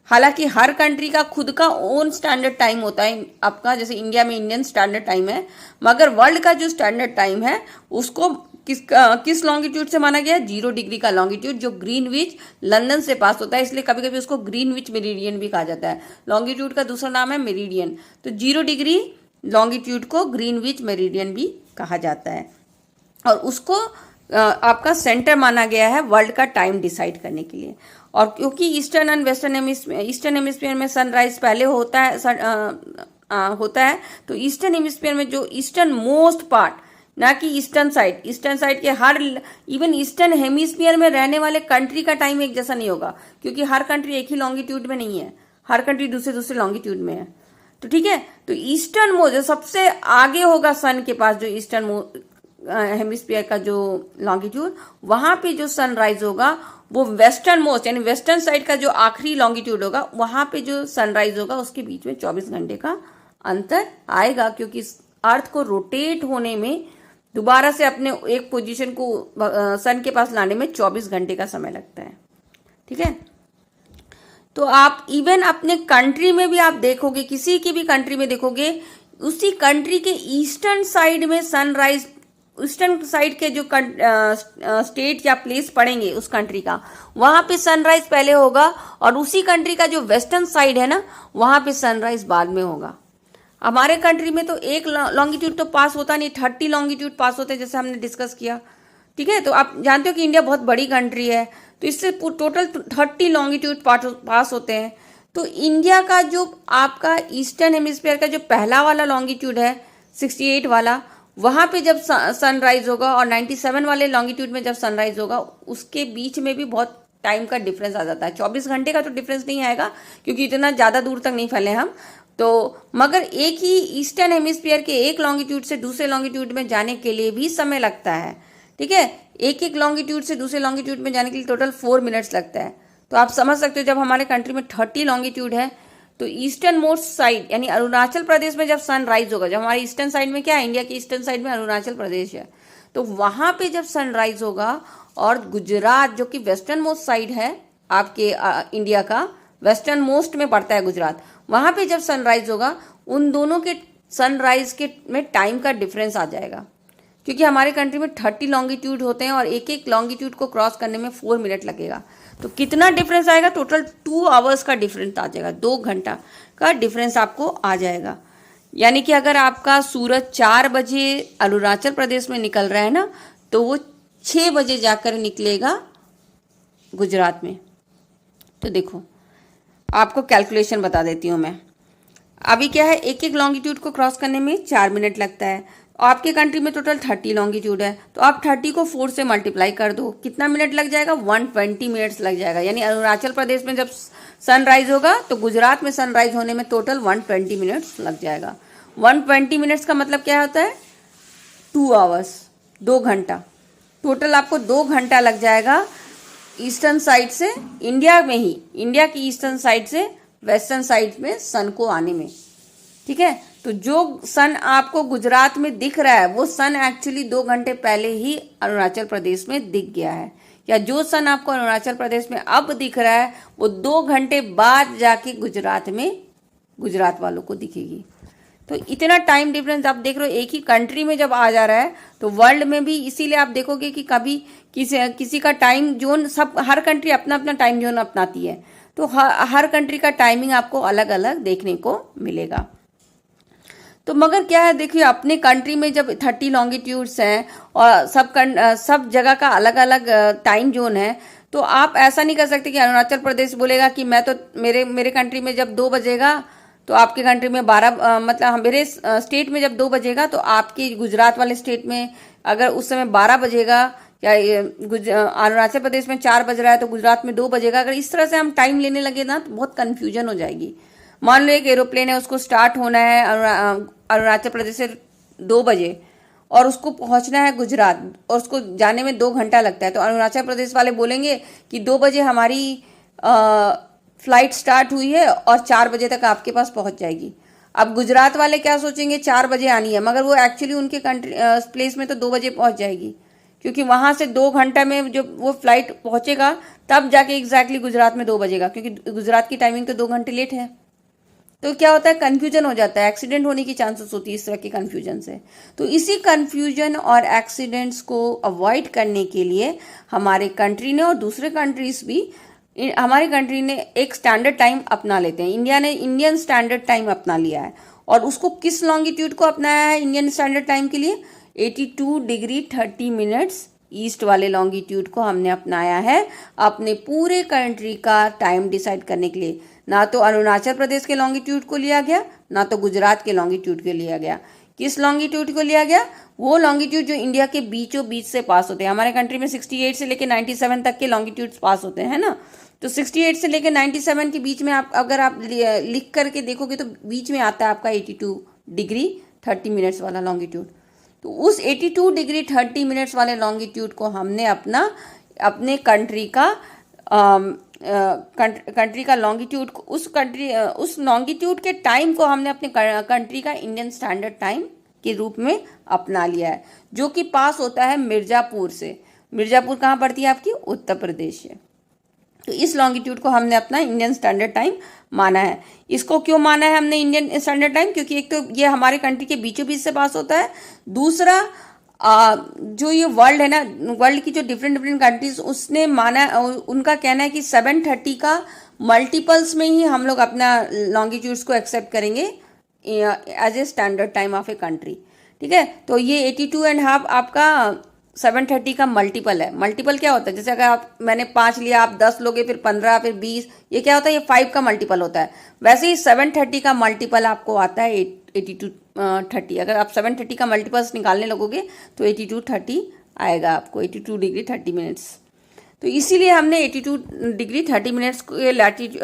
हालांकि हर कंट्री का खुद का ओन स्टैंडर्ड टाइम होता है आपका, जैसे इंडिया में इंडियन स्टैंडर्ड टाइम है, मगर वर्ल्ड का जो स्टैंडर्ड टाइम है उसको किस लॉन्गिट्यूड से माना गया है? 0 डिग्री का लॉन्गिट्यूड, जो ग्रीनविच लंदन से पास होता है, इसलिए कभी कभी उसको ग्रीनविच मेरिडियन भी कहा जाता है। लॉन्गिट्यूड का दूसरा नाम है मेरिडियन। तो 0 डिग्री लॉन्गिट्यूड को ग्रीनविच मेरिडियन भी कहा जाता है, और उसको आपका सेंटर माना गया है वर्ल्ड का टाइम डिसाइड करने के लिए। और क्योंकि ईस्टर्न एंड वेस्टर्न हेमिस्फीयर में सनराइज पहले होता है, तो ईस्टर्न हेमिस्फीयर में जो ईस्टर्न मोस्ट पार्ट, ना कि ईस्टर्न साइड के हर, इवन ईस्टर्न हेमिस्फीयर में रहने वाले कंट्री का टाइम एक जैसा नहीं होगा, क्योंकि हर कंट्री एक ही लॉन्गिट्यूड में नहीं है, हर कंट्री दूसरे दूसरे लॉन्गिट्यूड में है। तो ठीक है, तो ईस्टर्न मोस्ट जो सबसे आगे होगा सन के पास, जो ईस्टर्न हेमिस्फीयर का जो लॉन्गिट्यूड, वहां पे जो सनराइज होगा वो वेस्टर्न मोस्ट यानी वेस्टर्न साइड का जो आखिरी लॉन्गिट्यूड होगा, वहां पे जो सनराइज होगा उसके बीच में 24 घंटे का अंतर आएगा, क्योंकि अर्थ को रोटेट होने में दोबारा से अपने एक पोजीशन को सन के पास लाने में 24 घंटे का समय लगता है। ठीक है, तो आप इवन अपने कंट्री में भी आप देखोगे, किसी की भी कंट्री में देखोगे, उसी कंट्री के ईस्टर्न साइड में सनराइज, ईस्टर्न साइड के जो स्टेट या प्लेस पड़ेंगे उस कंट्री का, वहां पे सनराइज पहले होगा, और उसी कंट्री का जो वेस्टर्न साइड है ना, वहां पे सनराइज बाद में होगा। हमारे कंट्री में तो एक लॉन्गिट्यूड तो पास होता नहीं, 30 लॉन्गिट्यूड पास होते हैं, जैसे हमने डिस्कस किया। ठीक है, तो आप जानते हो कि इंडिया बहुत बड़ी कंट्री है, तो इससे टोटल 30 लॉन्गिट्यूड पास होते हैं। तो इंडिया का जो आपका ईस्टर्न हेमिस्फीयर का जो पहला वाला लॉन्गिट्यूड है 68 वाला, वहां पे जब सनराइज होगा, और 97 वाले लॉन्गिट्यूड में जब सनराइज होगा, उसके बीच में भी बहुत टाइम का डिफरेंस आ जाता है। 24 घंटे का तो डिफरेंस नहीं आएगा, क्योंकि इतना ज़्यादा दूर तक नहीं फैले हम तो, मगर एक ही ईस्टर्न हेमिस्फीयर के एक लॉन्गिट्यूड से दूसरे लॉन्गिट्यूड में जाने के लिए भी समय लगता है। ठीक है, एक लॉन्गिट्यूड से दूसरे लॉन्गिट्यूड में जाने के लिए टोटल 4 मिनट्स लगता है। तो आप समझ सकते हो, जब हमारे कंट्री में 30 लॉन्गिट्यूड है, तो ईस्टर्न मोस्ट साइड यानी अरुणाचल प्रदेश में जब सनराइज होगा, जब हमारे ईस्टर्न साइड में क्या है, इंडिया की ईस्टर्न साइड में अरुणाचल प्रदेश है, तो वहां पे जब सनराइज होगा, और गुजरात जो कि वेस्टर्न मोस्ट साइड है आपके इंडिया का, वेस्टर्न मोस्ट में पड़ता है गुजरात, वहां पे जब सनराइज होगा, उन दोनों के सनराइज के में टाइम का डिफरेंस आ जाएगा, क्योंकि हमारे कंट्री में 30 लॉन्गिट्यूड होते हैं, और एक लॉन्गिट्यूड को क्रॉस करने में 4 मिनट लगेगा। तो कितना डिफरेंस आएगा? टोटल 2 आवर्स का डिफरेंस आ जाएगा, 2 घंटा का डिफरेंस आपको आ जाएगा। यानी कि अगर आपका सूरज 4 बजे अरुणाचल प्रदेश में निकल रहा है ना, तो वो 6 बजे जाकर निकलेगा गुजरात में। तो देखो, आपको कैलकुलेशन बता देती हूँ मैं। अभी क्या है, एक लॉन्गिट्यूड को क्रॉस करने में 4 मिनट लगता है, आपके कंट्री में टोटल 30 लॉन्गिट्यूड है, तो आप 30 को 4 से मल्टीप्लाई कर दो, कितना मिनट लग जाएगा? 120 मिनट्स लग जाएगा। यानी अरुणाचल प्रदेश में जब सनराइज होगा, तो गुजरात में सनराइज होने में टोटल 120 मिनट्स लग जाएगा। 120 मिनट्स का मतलब क्या होता है? 2 आवर्स, 2 घंटा। टोटल आपको 2 घंटा लग जाएगा ईस्टर्न साइड से, इंडिया में ही, इंडिया की ईस्टर्न साइड से वेस्टर्न साइड में सन को आने में। ठीक है, तो जो सन आपको गुजरात में दिख रहा है, वो सन एक्चुअली 2 घंटे पहले ही अरुणाचल प्रदेश में दिख गया है, या जो सन आपको अरुणाचल प्रदेश में अब दिख रहा है, वो 2 घंटे बाद जाके गुजरात में गुजरात वालों को दिखेगी। तो इतना टाइम डिफरेंस आप देख रहे हो, एक ही कंट्री में जब आ जा रहा है, तो वर्ल्ड में भी इसीलिए आप देखोगे कि कभी किसी का टाइम जोन, सब हर कंट्री अपना अपना टाइम जोन अपनाती है, तो हर कंट्री का टाइमिंग आपको अलग अलग देखने को मिलेगा। तो मगर क्या है, देखिए अपने कंट्री में जब 30 लॉन्गिट्यूड्स हैं, और सब जगह का अलग अलग टाइम जोन है, तो आप ऐसा नहीं कर सकते कि अरुणाचल प्रदेश बोलेगा कि मैं तो मेरे कंट्री में जब 2 बजेगा, तो आपके कंट्री में 12, मतलब मेरे स्टेट में जब 2 बजेगा, तो आपके गुजरात वाले स्टेट में अगर उस समय 12 बजेगा, या अरुणाचल प्रदेश में 4 बज रहा है तो गुजरात में 2 बजेगा। अगर इस तरह से हम टाइम लेने लगे ना, तो बहुत कन्फ्यूजन हो जाएगी। मान लो एक एरोप्लेन है, उसको स्टार्ट होना है अरुणाचल प्रदेश से 2 बजे, और उसको पहुंचना है गुजरात, और उसको जाने में 2 घंटा लगता है, तो अरुणाचल प्रदेश वाले बोलेंगे कि 2 बजे हमारी फ्लाइट स्टार्ट हुई है, और 4 बजे तक आपके पास पहुंच जाएगी। अब गुजरात वाले क्या सोचेंगे, 4 बजे आनी है, मगर वो एक्चुअली उनके कंट्री प्लेस में तो 2 बजे पहुंच जाएगी, क्योंकि वहाँ से 2 घंटा में जब वो फ्लाइट पहुँचेगा तब जाके एग्जैक्टली गुजरात में 2 बजेगा, क्योंकि गुजरात की टाइमिंग तो 2 घंटे लेट है। तो क्या होता है, कन्फ्यूजन हो जाता है, एक्सीडेंट होने की चांसेस होती है इस तरह के कन्फ्यूजन से। तो इसी कन्फ्यूजन और एक्सीडेंट्स को अवॉइड करने के लिए हमारे कंट्री ने और दूसरे कंट्रीज भी, हमारी कंट्री ने एक स्टैंडर्ड टाइम अपना लेते हैं। इंडिया ने इंडियन स्टैंडर्ड टाइम अपना लिया है, और उसको किस लॉन्गिट्यूड को अपनाया है इंडियन स्टैंडर्ड टाइम के लिए? 82 डिग्री 30 मिनट्स ईस्ट वाले लॉन्गिट्यूड को हमने अपनाया है अपने पूरे कंट्री का टाइम डिसाइड करने के लिए। ना तो अरुणाचल प्रदेश के लॉन्गिट्यूड को लिया गया, ना तो गुजरात के लॉन्गिट्यूड को लिया गया। किस लॉन्गिट्यूड को लिया गया? वो लॉन्गिट्यूड जो इंडिया के बीचों बीच से पास होते हैं। हमारे कंट्री में 68 से लेकर 97 तक के लॉन्गिट्यूड्स पास होते हैं ना, तो 68 से लेकर 97 के बीच में आप अगर आप लिख करके देखोगे तो बीच में आता है आपका 82 डिग्री 30 मिनट्स वाला लॉन्गिट्यूड। तो उस 82 डिग्री 30 मिनट्स वाले लॉन्गिट्यूड को हमने अपने कंट्री का लॉन्गिट्यूड, उस लॉन्गिट्यूड के टाइम को हमने अपने कंट्री का इंडियन स्टैंडर्ड टाइम के रूप में अपना लिया है, जो कि पास होता है मिर्ज़ापुर से। मिर्ज़ापुर कहाँ पड़ती है आपकी? उत्तर प्रदेश है। तो इस लॉन्गिट्यूड को हमने अपना इंडियन स्टैंडर्ड टाइम माना है। इसको क्यों माना है हमने इंडियन स्टैंडर्ड टाइम? क्योंकि एक तो ये हमारे कंट्री के बीचों बीच से पास होता है, दूसरा जो ये वर्ल्ड है ना, वर्ल्ड की जो डिफरेंट कंट्रीज उसने माना, उनका कहना है कि 730 का मल्टीपल्स में ही हम लोग अपना लॉन्गिट्यूड्स को एक्सेप्ट करेंगे as a standard time of a country. ठीक है, तो ये 82.5 आपका 730 का मल्टीपल है। मल्टीपल क्या होता है? जैसे अगर मैंने 5 लिया, आप 10 लोगे, फिर 15, फिर 20, ये क्या होता है? ये 5 का मल्टीपल होता है। वैसे ही 730 का मल्टीपल आपको आता है 82-30। अगर आप 730 का मल्टीपल्स निकालने लगोगे तो 82-30 आएगा आपको, 82 डिग्री 30 मिनट्स। तो इसीलिए हमने 82 डिग्री 30 मिनट्स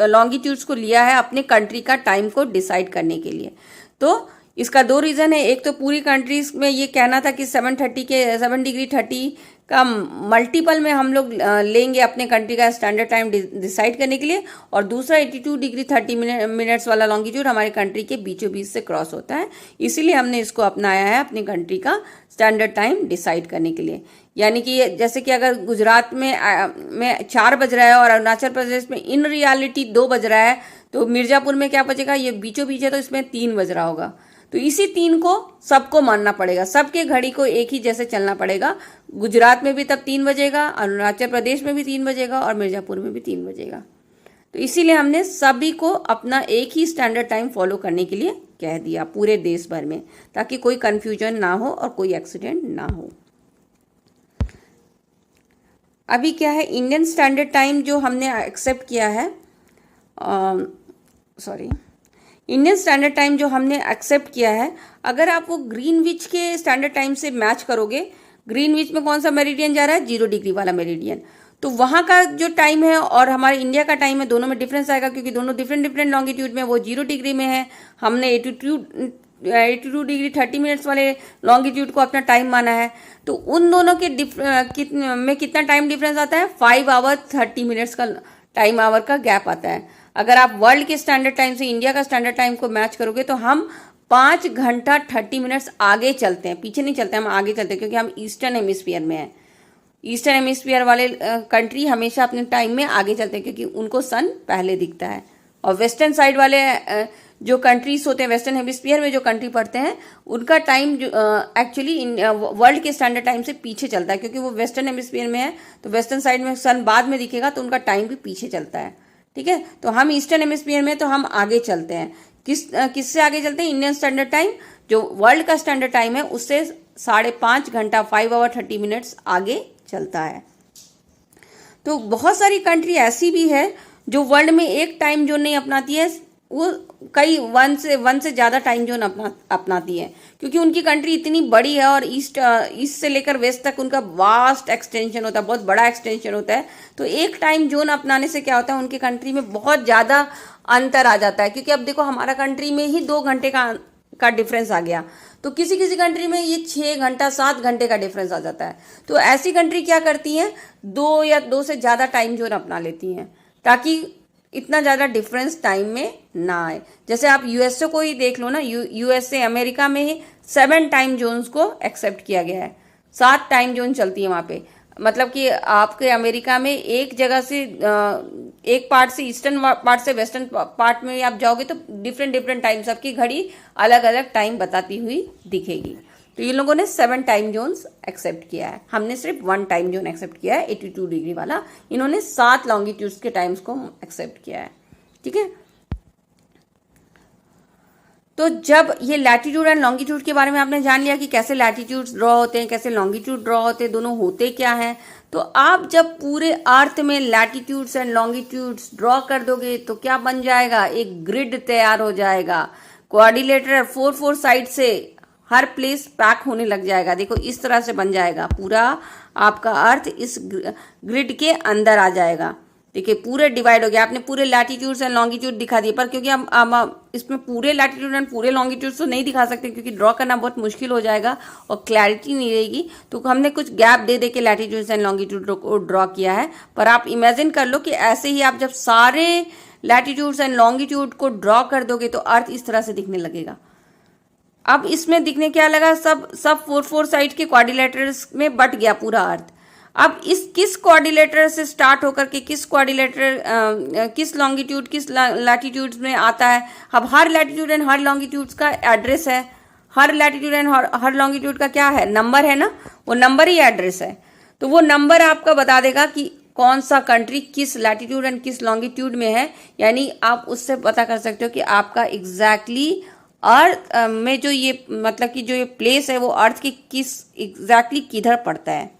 लॉन्गिट्यूड्स को लिया है अपने कंट्री का टाइम को डिसाइड करने के लिए। तो इसका 2 रीज़न है। एक तो पूरी कंट्रीज में ये कहना था कि 7 डिग्री 30 का मल्टीपल में हम लोग लेंगे अपने कंट्री का स्टैंडर्ड टाइम डिसाइड करने के लिए, और दूसरा 82 डिग्री 30 मिनट्स वाला लॉन्गिट्यूड हमारे कंट्री के बीचों बीच से क्रॉस होता है। इसीलिए हमने इसको अपनाया है अपनी कंट्री का स्टैंडर्ड टाइम डिसाइड करने के लिए। यानी कि जैसे कि अगर गुजरात में 4 बज रहा है और अरुणाचल प्रदेश में इन रियलिटी 2 बज रहा है, तो मिर्ज़ापुर में क्या बजेगा? ये बीचों बीच है तो इसमें 3 बज रहा होगा। तो इसी 3 को सबको मानना पड़ेगा, सबके घड़ी को एक ही जैसे चलना पड़ेगा। गुजरात में भी तब 3 बजेगा, अरुणाचल प्रदेश में भी 3 बजेगा, और मिर्ज़ापुर में भी 3 बजेगा। तो इसीलिए हमने सभी को अपना एक ही स्टैंडर्ड टाइम फॉलो करने के लिए कह दिया पूरे देश भर में, ताकि कोई कन्फ्यूजन ना हो और कोई एक्सीडेंट ना हो। अभी क्या है, इंडियन स्टैंडर्ड टाइम जो हमने एक्सेप्ट किया है, इंडियन स्टैंडर्ड टाइम जो हमने एक्सेप्ट किया है, अगर आप वो ग्रीनविच के स्टैंडर्ड टाइम से मैच करोगे, ग्रीनविच में कौन सा मेरिडियन जा रहा है? 0 डिग्री वाला मेरिडियन। तो वहाँ का जो टाइम है और हमारे इंडिया का टाइम है, दोनों में डिफरेंस आएगा, क्योंकि दोनों डिफरेंट लॉन्गिट्यूड में, वो 0 डिग्री में है, हमने 82 डिग्री 30 मिनट्स वाले लॉन्गिट्यूड को अपना टाइम माना है। तो उन दोनों के में कितना टाइम डिफरेंस आता है? 5 आवर 30 मिनट्स का टाइम आवर का गैप आता है। अगर आप वर्ल्ड के स्टैंडर्ड टाइम से इंडिया का स्टैंडर्ड टाइम को मैच करोगे तो हम 5 घंटा 30 मिनट्स आगे चलते हैं, पीछे नहीं चलते, हम आगे चलते हैं, क्योंकि हम ईस्टर्न हेमिस्फीयर में हैं। ईस्टर्न हेमिस्फीयर वाले कंट्री हमेशा अपने टाइम में आगे चलते हैं, क्योंकि उनको सन पहले दिखता है। और वेस्टर्न साइड वाले जो कंट्रीज होते हैं, वेस्टर्न हेमिस्फीयर में जो कंट्री पड़ते हैं, उनका टाइम एक्चुअली वर्ल्ड के स्टैंडर्ड टाइम से पीछे चलता है, क्योंकि वो वेस्टर्न हेमिस्फीयर में है। तो वेस्टर्न साइड में सन बाद में दिखेगा, तो उनका टाइम भी पीछे चलता है। ठीक है, तो हम ईस्टर्न हेमिस्फीयर में, तो हम आगे चलते हैं। किससे आगे चलते हैं? इंडियन स्टैंडर्ड टाइम जो वर्ल्ड का स्टैंडर्ड टाइम है उससे 5.5 घंटा 5 आवर 30 मिनट्स आगे चलता है। तो बहुत सारी कंट्री ऐसी भी है जो वर्ल्ड में एक टाइम जोन नहीं अपनाती है, वो कई 1 से ज़्यादा टाइम जोन अपनाती है, क्योंकि उनकी कंट्री इतनी बड़ी है और ईस्ट से लेकर वेस्ट तक उनका वास्ट एक्सटेंशन होता है, बहुत बड़ा एक्सटेंशन होता है। तो एक टाइम जोन अपनाने से क्या होता है, उनकी कंट्री में बहुत ज़्यादा अंतर आ जाता है। क्योंकि अब देखो, हमारा कंट्री में ही 2 घंटे का डिफरेंस आ गया, तो किसी कंट्री में ये 6 घंटा 7 घंटे का डिफरेंस आ जाता है। तो ऐसी कंट्री क्या करती हैं, 2 या 2 से ज़्यादा टाइम जोन अपना लेती हैं, ताकि इतना ज़्यादा डिफरेंस टाइम में ना आए। जैसे आप यूएसए को ही देख लो ना, यूएसए अमेरिका में ही 7 टाइम जोन्स को एक्सेप्ट किया गया है। 7 टाइम जोन चलती है वहाँ पे। मतलब कि आपके अमेरिका में एक जगह से एक पार्ट से ईस्टर्न पार्ट से वेस्टर्न पार्ट में आप जाओगे तो डिफरेंट डिफरेंट टाइम, सबकी घड़ी अलग अलग टाइम बताती हुई दिखेगी। तो ये लोगों ने 7 टाइम जोन्स एक्सेप्ट किया है, हमने सिर्फ 1 टाइम जोन एक्सेप्ट किया है 82 डिग्री वाला। इन्होंने 7 लॉन्गिट्यूड्स के टाइम्स को एक्सेप्ट किया है। ठीक है, तो जब ये लैटिट्यूड एंड लॉन्गिट्यूड के बारे में आपने जान लिया कि कैसे लैटिट्यूड्स ड्रॉ होते हैं, कैसे लॉन्गिट्यूड ड्रॉ होते हैं, दोनों होते क्या हैं, तो आप जब पूरे अर्थ में लैटिट्यूड्स एंड लॉन्गिट्यूड्स ड्रॉ कर दोगे तो क्या बन जाएगा, एक ग्रिड तैयार हो जाएगा। कोऑर्डिनेटर 4 साइड से हर प्लेस पैक होने लग जाएगा। देखो इस तरह से बन जाएगा, पूरा आपका अर्थ इस ग्रिड के अंदर आ जाएगा। देखिए पूरे डिवाइड हो गया, आपने पूरे लैटिट्यूड्स एंड लॉन्गिट्यूड दिखा दिए, पर क्योंकि हम इसमें पूरे लैटिट्यूड एंड पूरे लॉन्गिट्यूड तो नहीं दिखा सकते क्योंकि ड्रॉ करना बहुत मुश्किल हो जाएगा और क्लैरिटी नहीं रहेगी, तो हमने कुछ गैप दे दे के लैटिट्यूड्स एंड लॉन्गिट्यूड को ड्रॉ किया है। पर आप इमेजिन कर लो कि ऐसे ही आप जब सारे लैटिट्यूड्स एंड लॉन्गिट्यूड को ड्रॉ कर दोगे तो अर्थ इस तरह से दिखने लगेगा। अब इसमें दिखने क्या लगा, सब 4 साइड के क्वाड्रिलेटरल्स में बट गया पूरा अर्थ। अब इस किस क्वाड्रिलेटरल से स्टार्ट होकर के किस क्वाड्रिलेटरल किस लॉन्गिट्यूड किस लैटिट्यूड में आता है। अब हर लैटिट्यूड एंड हर लॉन्गिट्यूड का एड्रेस है, हर लैटिट्यूड एंड हर लॉन्गिट्यूड का क्या है, नंबर है ना, वो नंबर ही एड्रेस है। तो वो नंबर आपका बता देगा कि कौन सा कंट्री किस लैटिट्यूड एंड किस लॉन्गिट्यूड में है। यानी आप उससे पता कर सकते हो कि आपका एग्जैक्टली अर्थ में जो ये मतलब कि जो ये प्लेस है वो अर्थ की किस एग्जैक्टली किधर पड़ता है।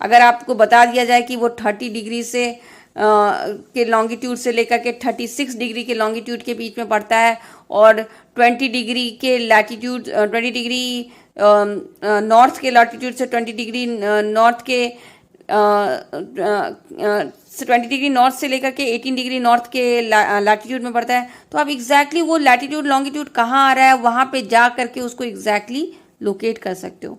अगर आपको बता दिया जाए कि वो 30 डिग्री से के लॉन्गिट्यूड से लेकर के 36 डिग्री के लॉन्गिट्यूड के बीच में पड़ता है और 20 डिग्री के लैटिट्यूड 20 डिग्री नॉर्थ के लैटिट्यूड से 20 डिग्री नॉर्थ के 20 डिग्री नॉर्थ से लेकर के 18 डिग्री नॉर्थ के लैटिट्यूड में पड़ता है, तो आप एग्जैक्टली वो लैटिट्यूड लॉन्गिट्यूड कहाँ आ रहा है वहाँ पे जा करके उसको एग्जैक्टली लोकेट कर सकते हो,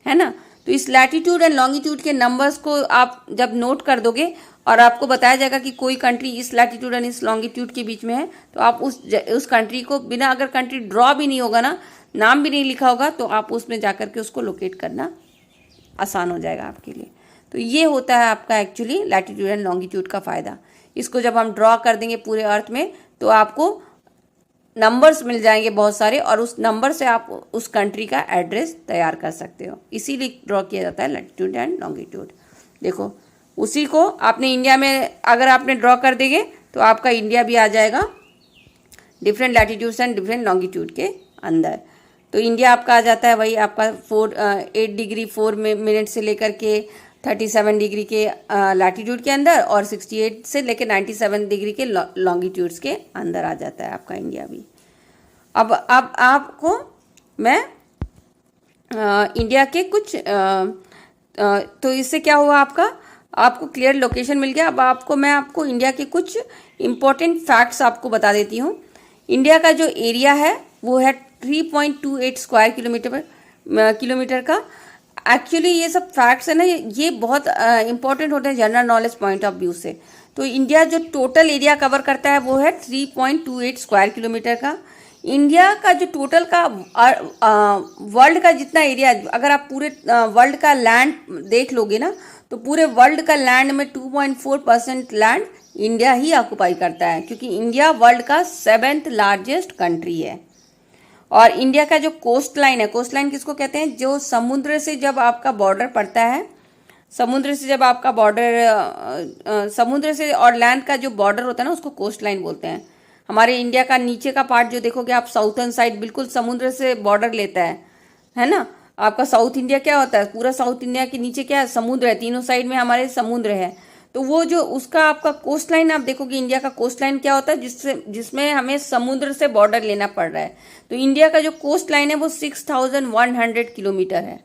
है ना। तो इस लैटिट्यूड एंड लॉन्गिट्यूड के नंबर्स को आप जब नोट कर दोगे और आपको बताया जाएगा कि कोई कंट्री इस लैटिट्यूड एंड इस लॉन्गिट्यूड के बीच में है, तो आप उस कंट्री को बिना, अगर कंट्री ड्रॉ भी नहीं होगा ना, नाम भी नहीं लिखा होगा, तो आप उसमें जा करके उसको लोकेट करना आसान हो जाएगा आपके लिए। तो ये होता है आपका एक्चुअली लैटिट्यूड एंड लॉन्गिट्यूड का फ़ायदा। इसको जब हम ड्रॉ कर देंगे पूरे अर्थ में तो आपको नंबर्स मिल जाएंगे बहुत सारे और उस नंबर से आप उस कंट्री का एड्रेस तैयार कर सकते हो, इसीलिए ड्रॉ किया जाता है लैटिट्यूड एंड लॉन्गिट्यूड। देखो उसी को आपने इंडिया में अगर आपने ड्रॉ कर देंगे तो आपका इंडिया भी आ जाएगा different latitudes and different longitude के अंदर। तो इंडिया आपका आ जाता है वही आपका 8 डिग्री 4 मिनट से लेकर के 37 डिग्री के लैटिट्यूड के अंदर और 68 से लेकर 97 डिग्री के लॉन्गिट्यूड्स के अंदर आ जाता है आपका इंडिया भी। अब आपको मैं इंडिया के कुछ तो इससे क्या हुआ, आपको क्लियर लोकेशन मिल गया। अब मैं आपको इंडिया के कुछ इम्पोर्टेंट फैक्ट्स आपको बता देती हूँ। इंडिया का जो एरिया है वो है 3.28 स्क्वायर किलोमीटर का। एक्चुअली ये सब फैक्ट्स है ना, ये बहुत इंपॉर्टेंट होते हैं general knowledge point of view से। तो इंडिया जो टोटल एरिया कवर करता है वो है 3.28 स्क्वायर किलोमीटर का। इंडिया का जो टोटल का वर्ल्ड का जितना एरिया, अगर आप पूरे वर्ल्ड का लैंड देख लोगे ना तो पूरे वर्ल्ड का लैंड में 2.4% लैंड इंडिया ही ऑक्युपाई करता है, क्योंकि इंडिया वर्ल्ड का 7th लार्जेस्ट कंट्री है। और इंडिया का जो कोस्ट लाइन है, कोस्ट लाइन किसको कहते हैं, जो समुद्र से जब आपका बॉर्डर पड़ता है, समुद्र से जब आपका बॉर्डर समुद्र से और लैंड का जो बॉर्डर होता है ना उसको कोस्ट लाइन बोलते हैं। हमारे इंडिया का नीचे का पार्ट जो देखोगे आप, साउथर्न साइड बिल्कुल समुद्र से बॉर्डर लेता है ना। आपका साउथ इंडिया क्या होता है, पूरा साउथ इंडिया के नीचे क्या है, समुद्र है, तीनों साइड में हमारे समुद्र है। तो वो जो उसका आपका कोस्ट लाइन आप देखोगे, इंडिया का कोस्ट लाइन क्या होता है, जिसमें हमें समुद्र से बॉर्डर लेना पड़ रहा है। तो इंडिया का जो कोस्ट लाइन है वो 6100 किलोमीटर है।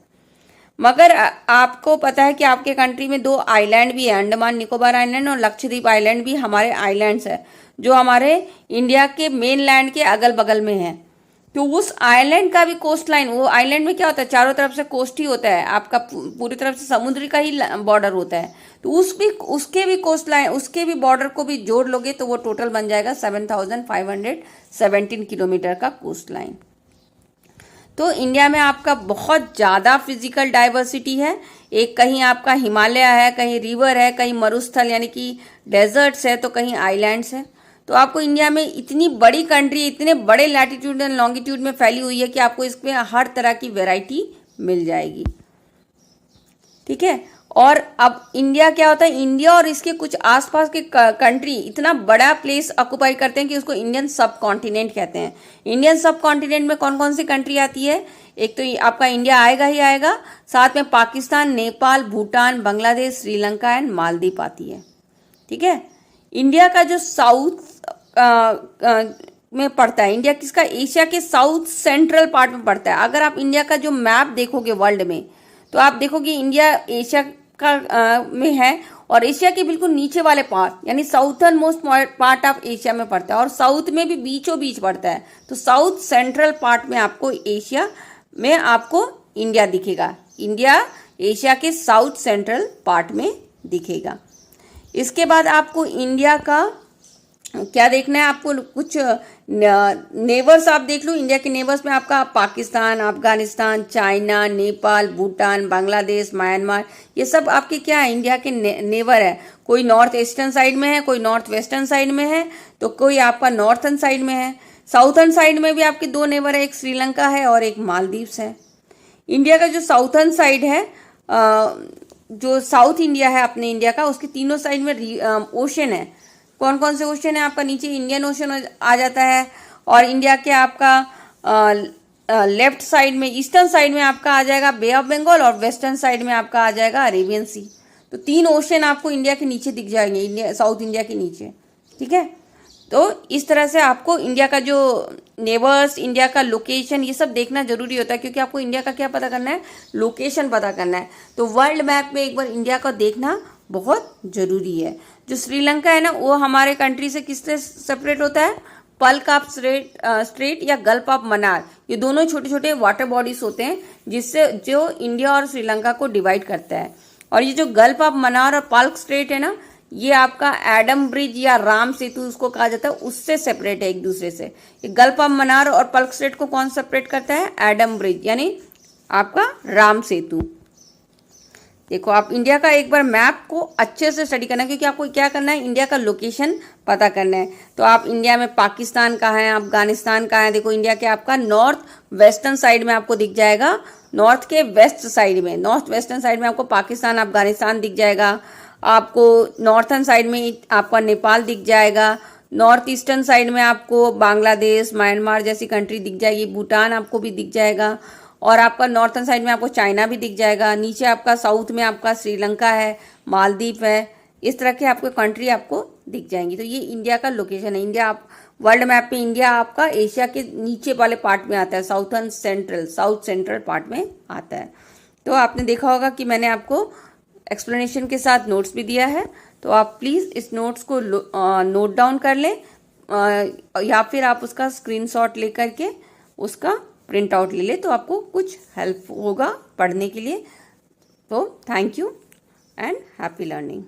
मगर आपको पता है कि आपके कंट्री में 2 आइलैंड भी है, अंडमान निकोबार आइलैंड और लक्षद्वीप आइलैंड भी हमारे आइलैंड्स है, जो हमारे इंडिया के मेन लैंड के अगल बगल में है। तो उस आइलैंड का भी कोस्ट लाइन, वो आइलैंड में क्या होता है, चारों तरफ से कोस्ट ही होता है, आपका पूरी तरफ से समुद्र का ही बॉर्डर होता है। तो उसके भी कोस्ट लाइन, उसके भी बॉर्डर को भी जोड़ लोगे तो वो टोटल बन जाएगा 7517 किलोमीटर का कोस्ट लाइन। तो इंडिया में आपका बहुत ज़्यादा फिजिकल डाइवर्सिटी है। एक कहीं आपका हिमालय है, कहीं रिवर है, कहीं मरुस्थल यानी कि डेजर्ट्स है, तो कहीं आइलैंड्स है। तो आपको इंडिया में इतनी बड़ी कंट्री, इतने बड़े लैटिट्यूड एंड लॉन्गिट्यूड में फैली हुई है कि आपको इसमें हर तरह की वैरायटी मिल जाएगी। ठीक है। और अब इंडिया क्या होता है, इंडिया और इसके कुछ आसपास के कंट्री इतना बड़ा प्लेस ऑक्युपाई करते हैं कि उसको इंडियन सब कॉन्टिनेंट कहते हैं। इंडियन सब कॉन्टिनेंट में कौन कौन सी कंट्री आती है? एक तो आपका इंडिया आएगा ही आएगा, साथ में पाकिस्तान, नेपाल, भूटान, बांग्लादेश, श्रीलंका एंड मालदीव आती है। ठीक है। इंडिया का जो साउथ में पड़ता है, इंडिया किसका, एशिया के साउथ सेंट्रल पार्ट में पड़ता है। अगर आप इंडिया का जो मैप देखोगे वर्ल्ड में, तो आप देखोगे इंडिया एशिया का में है, और एशिया के बिल्कुल नीचे वाले पार्ट यानी southern most part of Asia में पड़ता है, और साउथ में भी बीचों बीच पड़ता है। तो साउथ सेंट्रल पार्ट में आपको एशिया में आपको इंडिया दिखेगा। इंडिया एशिया के साउथ सेंट्रल पार्ट में दिखेगा। इसके बाद आपको इंडिया का क्या देखना है, आपको कुछ नेबर्स आप देख लो। इंडिया के नेबर्स में आपका पाकिस्तान, अफगानिस्तान, चाइना, नेपाल, भूटान, बांग्लादेश, म्यांमार, ये सब आपके क्या है, इंडिया के नेबर है। कोई नॉर्थ ईस्टर्न साइड में है, कोई नॉर्थ वेस्टर्न साइड में है, तो कोई आपका नॉर्थर्न साइड में है। साउथर्न साइड में भी आपके दो नेबर है, एक श्रीलंका है और एक मालदीव्स है। इंडिया का जो साउथर्न साइड है, जो साउथ इंडिया है अपने इंडिया का, उसके तीनों साइड में ओशन है। कौन कौन से ओशन है आपका, नीचे इंडियन ओशन आ जाता है, और इंडिया के आपका लेफ्ट साइड में, ईस्टर्न साइड में आपका आ जाएगा बे ऑफ बंगाल, और वेस्टर्न साइड में आपका आ जाएगा अरेबियन सी। तो तीन ओशन आपको इंडिया के नीचे दिख जाएंगे, इंडिया साउथ इंडिया के नीचे। ठीक है। तो इस तरह से आपको इंडिया का जो नेबर्स, इंडिया का लोकेशन, ये सब देखना जरूरी होता है, क्योंकि आपको इंडिया का क्या पता करना है, लोकेशन पता करना है। तो वर्ल्ड मैप में एक बार इंडिया का देखना बहुत जरूरी है। जो श्रीलंका है ना, वो हमारे कंट्री से किससे सेपरेट होता है, पल्क ऑफ स्ट्रेट या गल्फ ऑफ मन्नार, ये दोनों छोटे छोटे वाटर बॉडीज होते हैं जिससे जो इंडिया और श्रीलंका को डिवाइड करता है। और ये जो गल्फ ऑफ मन्नार और पल्क स्ट्रेट है ना, ये आपका एडम ब्रिज या राम सेतु उसको कहा जाता है, उससे सेपरेट है एक दूसरे से। ये गल्फ ऑफ मन्नार और पल्क स्ट्रेट को कौन सेपरेट करता है, एडम ब्रिज यानी आपका राम सेतु। देखो, आप इंडिया का एक बार मैप को अच्छे से स्टडी करना है, क्योंकि आपको क्या करना है, इंडिया का लोकेशन पता करना है। तो आप इंडिया में पाकिस्तान कहाँ है, अफगानिस्तान कहाँ है, देखो इंडिया के आपका नॉर्थ वेस्टर्न साइड में आपको दिख जाएगा। नॉर्थ के वेस्ट साइड में, नॉर्थ वेस्टर्न साइड में आपको पाकिस्तान, अफगानिस्तान दिख जाएगा। आपको नॉर्थर्न साइड में आपका नेपाल दिख जाएगा। नॉर्थ ईस्टर्न साइड में आपको बांग्लादेश, म्यांमार जैसी कंट्री दिख जाएगी। भूटान आपको भी दिख जाएगा। और आपका नॉर्थर्न साइड में आपको चाइना भी दिख जाएगा। नीचे आपका साउथ में आपका श्रीलंका है, मालदीव है, इस तरह के आपके कंट्री आपको दिख जाएंगी। तो ये इंडिया का लोकेशन है। इंडिया आप वर्ल्ड मैप पे इंडिया आपका एशिया के नीचे वाले पार्ट में आता है, साउथ सेंट्रल पार्ट में आता है। तो आपने देखा होगा कि मैंने आपको एक्सप्लेनेशन के साथ नोट्स भी दिया है, तो आप प्लीज़ इस नोट्स को नोट डाउन कर लें, या फिर आप उसका स्क्रीनशॉट लेकर के उसका प्रिंट आउट ले ले, तो आपको कुछ हेल्प होगा पढ़ने के लिए। तो thank you and happy learning.